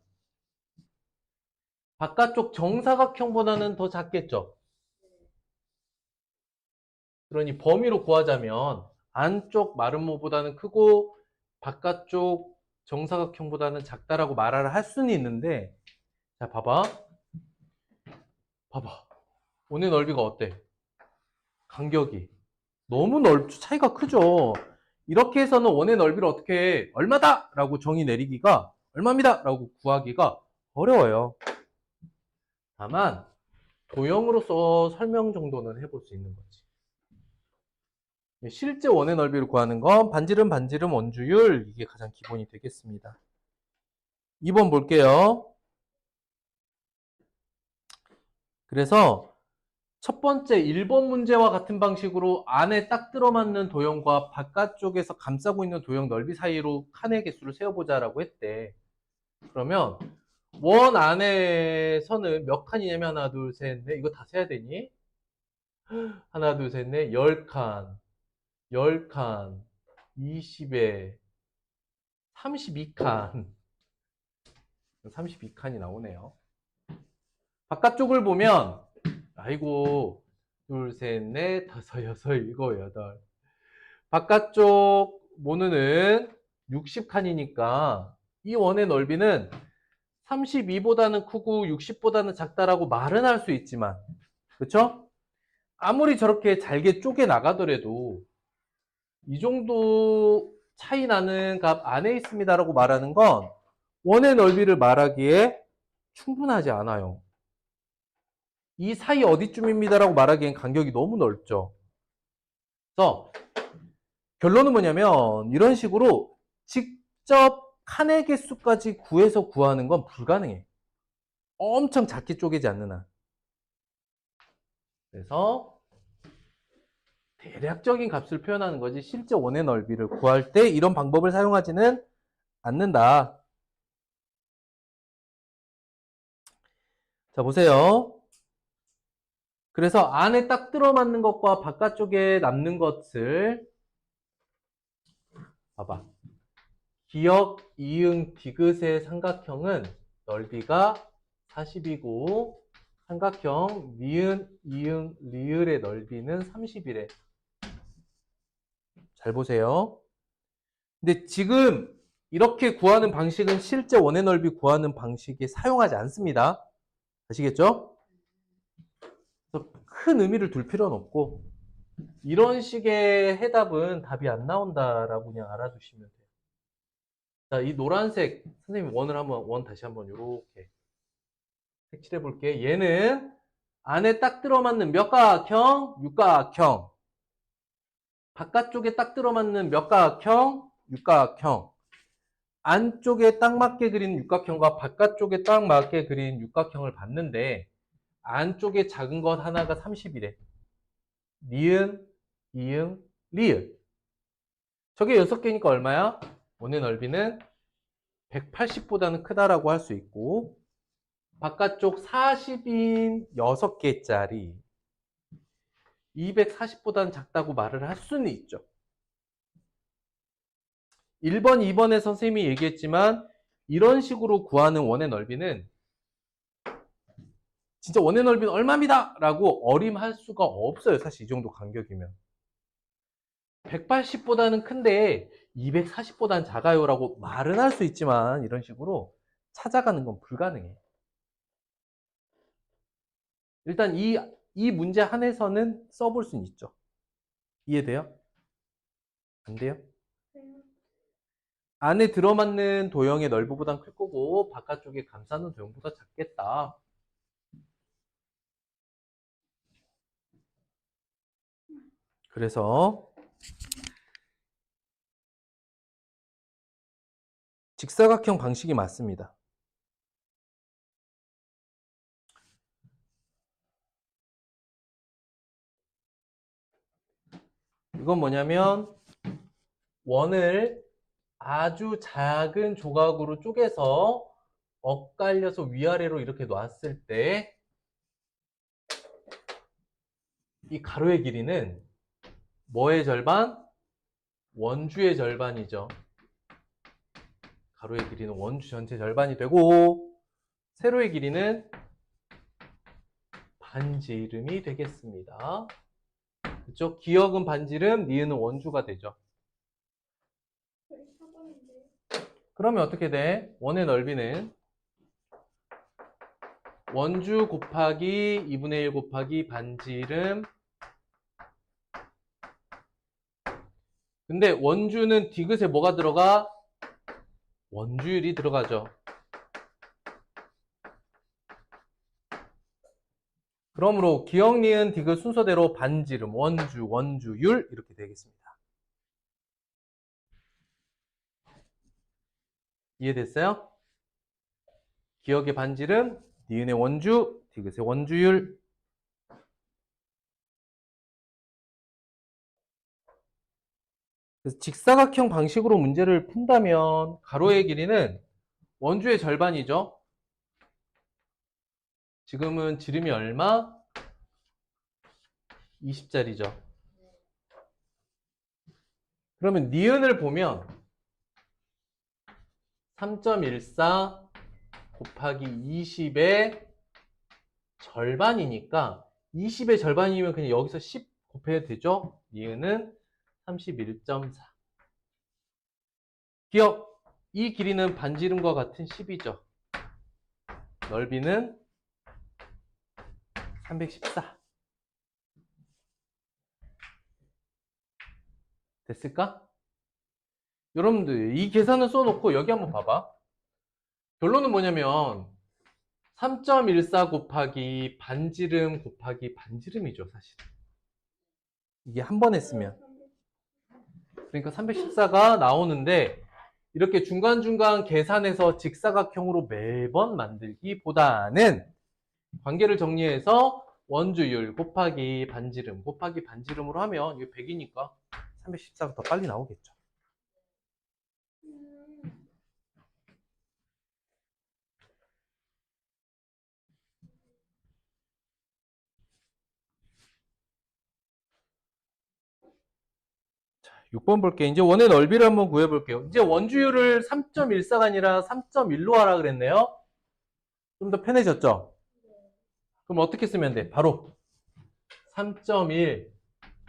바깥쪽 정사각형보다는 더 작겠죠. 그러니 범위로 구하자면 안쪽 마름모보다는 크고 바깥쪽 정사각형보다는 작다라고 말을 할 수는 있는데, 자 봐봐. 원의 넓이가 어때? 간격이 너무 차이가 크죠. 이렇게 해서는 원의 넓이를 어떻게 얼마다! 라고 정의 내리기가 얼마입니다! 라고 구하기가 어려워요. 다만 도형으로서 설명 정도는 해볼 수 있는 거지. 실제 원의 넓이를 구하는 건 반지름 원주율, 이게 가장 기본이 되겠습니다. 2번 볼게요. 그래서 첫 번째 1번 문제와 같은 방식으로 안에 딱 들어맞는 도형과 바깥쪽에서 감싸고 있는 도형 넓이 사이로 칸의 개수를 세어보자라고 했대. 그러면 원 안에 선은 몇 칸이냐면 하나, 둘, 셋, 넷. 이거 다 세야 되니? 하나, 둘, 셋, 넷. 10칸, 10칸, 20에 32칸. 32칸이 나오네요. 바깥쪽을 보면 아이고, 둘, 셋, 넷, 다섯, 여섯, 일곱, 여덟. 바깥쪽 모누는 60칸이니까 이 원의 넓이는 32보다는 크고 60보다는 작다라고 말은 할 수 있지만, 그쵸? 아무리 저렇게 잘게 쪼개 나가더라도 이 정도 차이 나는 값 안에 있습니다라고 말하는 건 원의 넓이를 말하기에 충분하지 않아요. 이 사이 어디쯤입니다라고 말하기엔 간격이 너무 넓죠. 그래서 결론은 뭐냐면 이런 식으로 직접 칸의 개수까지 구해서 구하는 건 불가능해. 엄청 작게 쪼개지 않는 한. 그래서 대략적인 값을 표현하는 거지 실제 원의 넓이를 구할 때 이런 방법을 사용하지는 않는다. 자, 보세요. 그래서 안에 딱 들어맞는 것과 바깥쪽에 남는 것을 봐봐. 기역, 이응, 디귿의 삼각형은 넓이가 40이고 삼각형 니은, 이응, 리을의 넓이는 30이래. 잘 보세요. 근데 지금 이렇게 구하는 방식은 실제 원의 넓이 구하는 방식에 사용하지 않습니다. 아시겠죠? 그래서 큰 의미를 둘 필요는 없고 이런 식의 해답은 답이 안 나온다라고 그냥 알아두시면 돼요. 자, 이 노란색 선생님 원 다시 한번 이렇게 색칠해 볼게. 얘는 안에 딱 들어맞는 몇 가각형? 육가각형. 바깥쪽에 딱 들어맞는 몇 가각형? 육가각형. 안쪽에 딱 맞게 그린 육각형과 바깥쪽에 딱 맞게 그린 육각형을 봤는데 안쪽에 작은 것 하나가 30이래. 니은, 이응, 리을. 저게 6개니까 얼마야? 원의 넓이는 180보다는 크다라고 할 수 있고 바깥쪽 40인 6개짜리 240보다는 작다고 말을 할 수는 있죠. 1번, 2번에 선생님이 얘기했지만 이런 식으로 구하는 원의 넓이는 진짜 원의 넓이는 얼마입니다! 라고 어림할 수가 없어요. 사실 이 정도 간격이면. 180보다는 큰데 240보다는 작아요 라고 말은 할 수 있지만 이런 식으로 찾아가는 건 불가능해. 일단 이 문제 한해서는 써볼 수는 있죠. 이해돼요? 안 돼요? 네. 안에 들어맞는 도형의 넓이보단 클 거고 바깥쪽에 감싸는 도형보다 작겠다. 그래서 직사각형 방식이 맞습니다. 이건 뭐냐면 원을 아주 작은 조각으로 쪼개서 엇갈려서 위아래로 이렇게 놨을 때 이 가로의 길이는 뭐의 절반? 원주의 절반이죠. 가로의 길이는 원주 전체 절반이 되고 세로의 길이는 반지름이 되겠습니다. 그렇죠? 기역은 반지름, 니은은 원주가 되죠. 저희 4번인데. 그러면 어떻게 돼? 원의 넓이는 원주 곱하기 2분의 1 곱하기 반지름. 근데 원주는 디귿에 뭐가 들어가? 원주율이 들어가죠. 그러므로 기역, 니은, 디귿 순서대로 반지름, 원주, 원주율 이렇게 되겠습니다. 이해됐어요? 기역의 반지름, 니은의 원주, 디귿의 원주율. 그래서 직사각형 방식으로 문제를 푼다면 가로의 길이는 원주의 절반이죠. 지금은 지름이 얼마? 20짜리죠. 그러면 니은을 보면 3.14 곱하기 20의 절반이니까 20의 절반이면 그냥 여기서 10 곱해도 되죠? 니은은 31.4. 기억. 이 길이는 반지름과 같은 10이죠. 넓이는 314. 됐을까? 여러분들 이 계산을 써놓고 여기 한번 봐봐. 결론은 뭐냐면 3.14 곱하기 반지름 곱하기 반지름이죠, 사실. 이게 한 번 했으면. 그러니까 314가 나오는데 이렇게 중간중간 계산해서 직사각형으로 매번 만들기보다는 관계를 정리해서 원주율 곱하기 반지름으로 하면 이게 100이니까 314가 더 빨리 나오겠죠. 자, 6번 볼게요. 이제 원의 넓이를 한번 구해볼게요. 이제 원주율을 3.14가 아니라 3.1로 하라 그랬네요. 좀 더 편해졌죠? 그럼 어떻게 쓰면 돼? 바로 3.1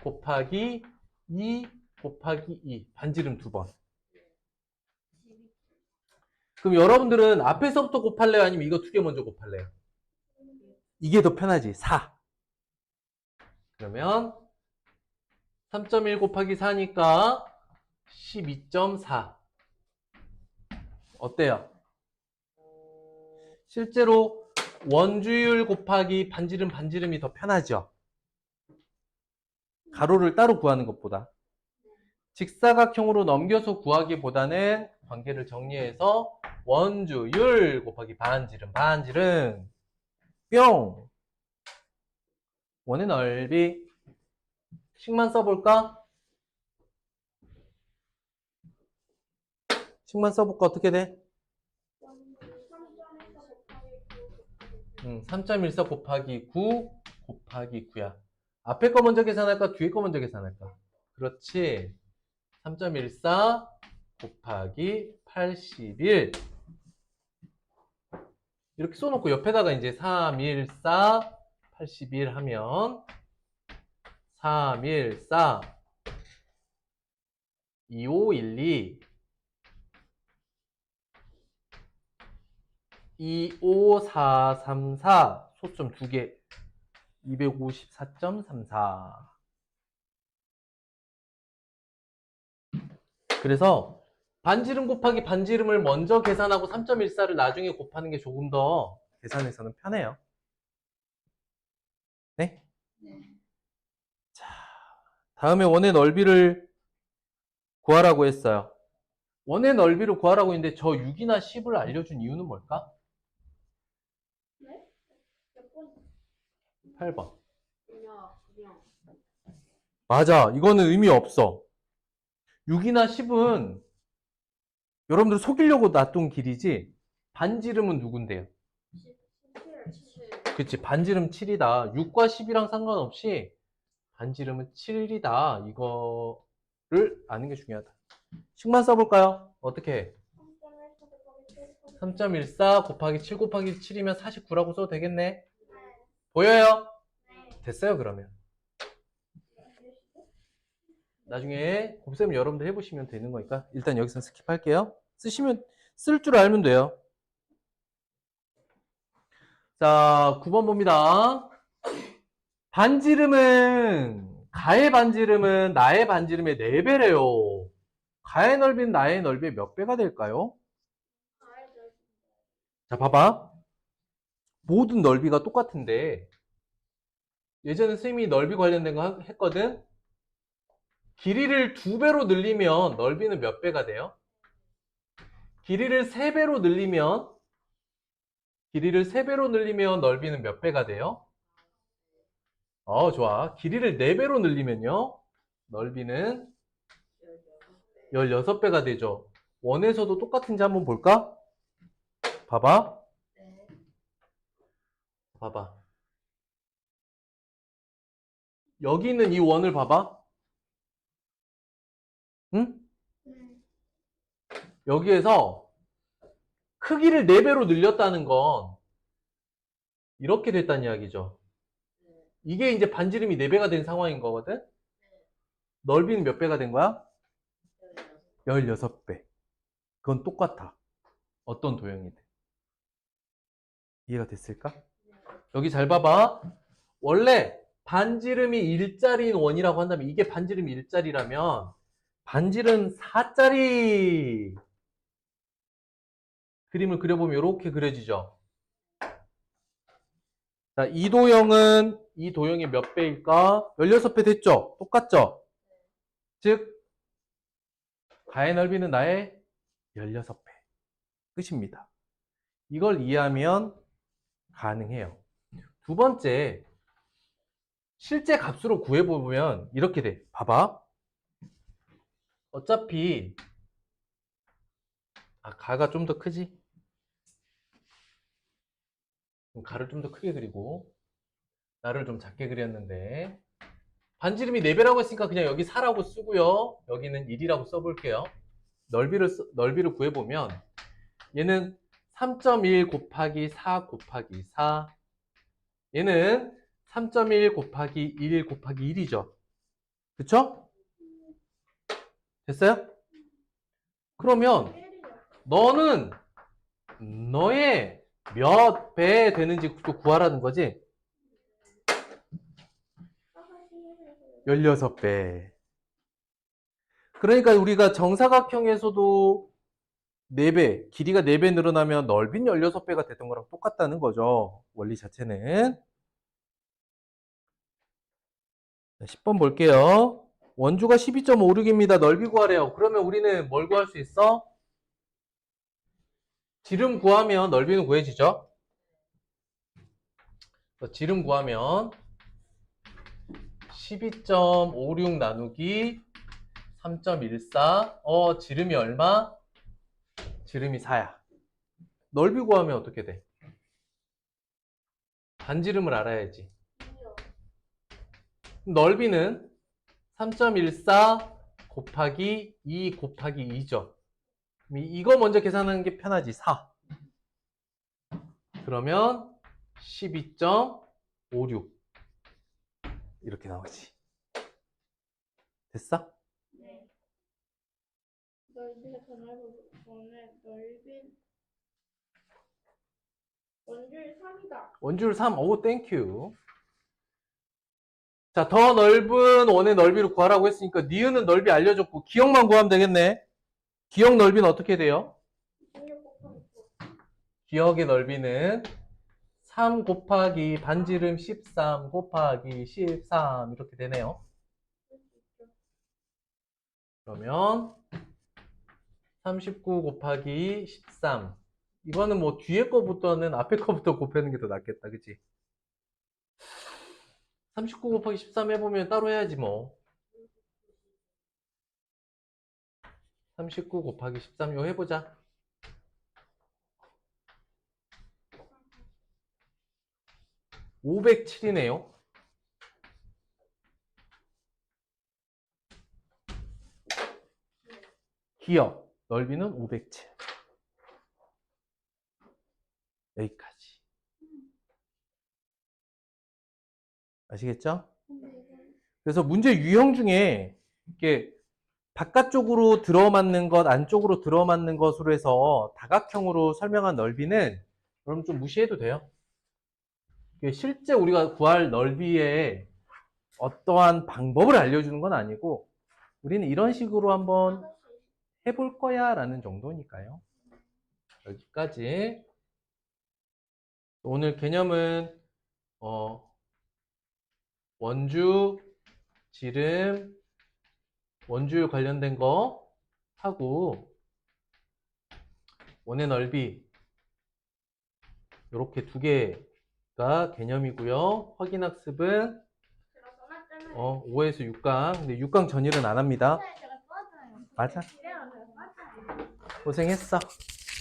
곱하기 2 곱하기 2 반지름 2번. 그럼 여러분들은 앞에서부터 곱할래요? 아니면 이거 2개 먼저 곱할래요? 이게 더 편하지. 4. 그러면 3.1 곱하기 4니까 12.4. 어때요? 실제로 원주율 곱하기 반지름이 더 편하죠? 가로를 따로 구하는 것보다. 직사각형으로 넘겨서 구하기보다는 관계를 정리해서 원주율 곱하기 반지름 뿅. 원의 넓이 식만 써볼까? 식만 써볼까? 어떻게 돼? 3.14 곱하기 9 곱하기 9야. 앞에 거 먼저 계산할까? 뒤에 거 먼저 계산할까? 그렇지. 3.14 곱하기 81 이렇게 써놓고 옆에다가 이제 314 81 하면 314 2512 25434 소점 2개 254.34. 그래서 반지름 곱하기 반지름을 먼저 계산하고 3.14를 나중에 곱하는 게 조금 더 계산에서는 편해요. 네? 자, 다음에 원의 넓이를 구하라고 했어요. 원의 넓이를 구하라고 했는데 저 6이나 10을 알려준 이유는 뭘까? 네? 몇 번? 8번. 그냥 맞아. 이거는 의미 없어. 6이나 10은 여러분들 속이려고 놔둔 길이지 반지름은 누군데요? 17. 그치, 반지름 7이다. 6과 10이랑 상관없이 반지름은 7이다. 이거를 아는 게 중요하다. 식만 써볼까요? 어떻게 해? 3.14 곱하기 7 곱하기 7이면 49라고 써도 되겠네. 보여요? 됐어요, 그러면. 나중에 곱셈 여러분들 해보시면 되는 거니까 일단 여기서 스킵할게요. 쓸 줄 알면 돼요. 자, 9번 봅니다. 가의 반지름은 나의 반지름의 4배래요. 가의 넓이는 나의 넓이의 몇 배가 될까요? 자, 봐봐. 모든 넓이가 똑같은데 예전에 선생님이 넓이 관련된 거 했거든. 길이를 2배로 늘리면 넓이는 몇 배가 돼요? 길이를 3배로 늘리면 넓이는 몇 배가 돼요? 좋아. 길이를 4배로 늘리면요. 넓이는 16배가 되죠. 원에서도 똑같은지 한번 볼까? 봐봐. 봐봐. 여기 있는 이 원을 봐봐. 응? 여기에서 크기를 4배로 늘렸다는 건 이렇게 됐다는 이야기죠. 이게 이제 반지름이 4배가 된 상황인 거거든? 넓이는 몇 배가 된 거야? 16배. 그건 똑같아. 어떤 도형이든. 이해가 됐을까? 여기 잘 봐봐. 원래 반지름이 1짜리인 원이라고 한다면 이게 반지름이 1짜리라면 반지름 4짜리 그림을 그려보면 이렇게 그려지죠. 자, 이 도형이 몇 배일까? 16배 됐죠? 똑같죠? 즉 가의 넓이는 나의 16배. 끝입니다. 이걸 이해하면 가능해요. 두 번째, 실제 값으로 구해보면 이렇게 돼. 봐봐. 어차피 가가 좀 더 크지? 가를 좀 더 크게 그리고 나를 좀 작게 그렸는데 반지름이 4배라고 했으니까 그냥 여기 4라고 쓰고요. 여기는 1이라고 써볼게요. 넓이를 구해보면 얘는 3.1 곱하기 4 곱하기 4 얘는 3.1 곱하기 1 곱하기 1이죠. 그쵸? 됐어요? 그러면 너는 너의 몇 배 되는지 또 구하라는 거지? 16배. 그러니까 우리가 정사각형에서도 4배, 길이가 4배 늘어나면 넓이는 16배가 됐던 거랑 똑같다는 거죠. 원리 자체는. 자, 10번 볼게요. 원주가 12.56입니다. 넓이 구하래요. 그러면 우리는 뭘 구할 수 있어? 지름 구하면 넓이는 구해지죠? 지름 구하면 12.56 나누기 3.14 지름이 얼마? 지름이 4야. 넓이 구하면 어떻게 돼? 반지름을 알아야지. 넓이는 3.14 곱하기 2 곱하기 2죠. 이거 먼저 계산하는 게 편하지. 4. 그러면 12.56 이렇게 나오지. 됐어? 네. 넓이가 더 넓어서 원주율 3이다. 원주율 3. 오, 땡큐. 자, 더 넓은 원의 넓이를 구하라고 했으니까 니은은 넓이 알려줬고 기억만 구하면 되겠네. 기억 넓이는 어떻게 돼요? 16 곱하기 9. 기억의 넓이는 3 곱하기 반지름 13 곱하기 13 이렇게 되네요. 그러면 39 곱하기 13 이거는 뭐 뒤에 거부터는 앞에 거부터 곱하는 게 더 낫겠다. 그치? 39 곱하기 13 해보면 따로 해야지 뭐. 39 곱하기 13 이거 해보자. 507이네요. 기억 넓이는 507. 여기까지. 아시겠죠? 그래서 문제 유형 중에 이렇게 바깥쪽으로 들어맞는 것, 안쪽으로 들어맞는 것으로 해서 다각형으로 설명한 넓이는 그럼 좀 무시해도 돼요. 실제 우리가 구할 넓이에 어떠한 방법을 알려주는 건 아니고 우리는 이런 식으로 한번 해볼 거야 라는 정도니까요. 여기까지. 오늘 개념은 원주, 지름, 원주율 관련된 거 하고 원의 넓이 이렇게 두 개가 개념이고요. 확인학습은 제가 써놨잖아요. 5에서 6강. 근데 6강 전일은 안 합니다. 제가 써놨잖아요. 맞아. 기대하면 제가 써놨잖아요. 고생했어.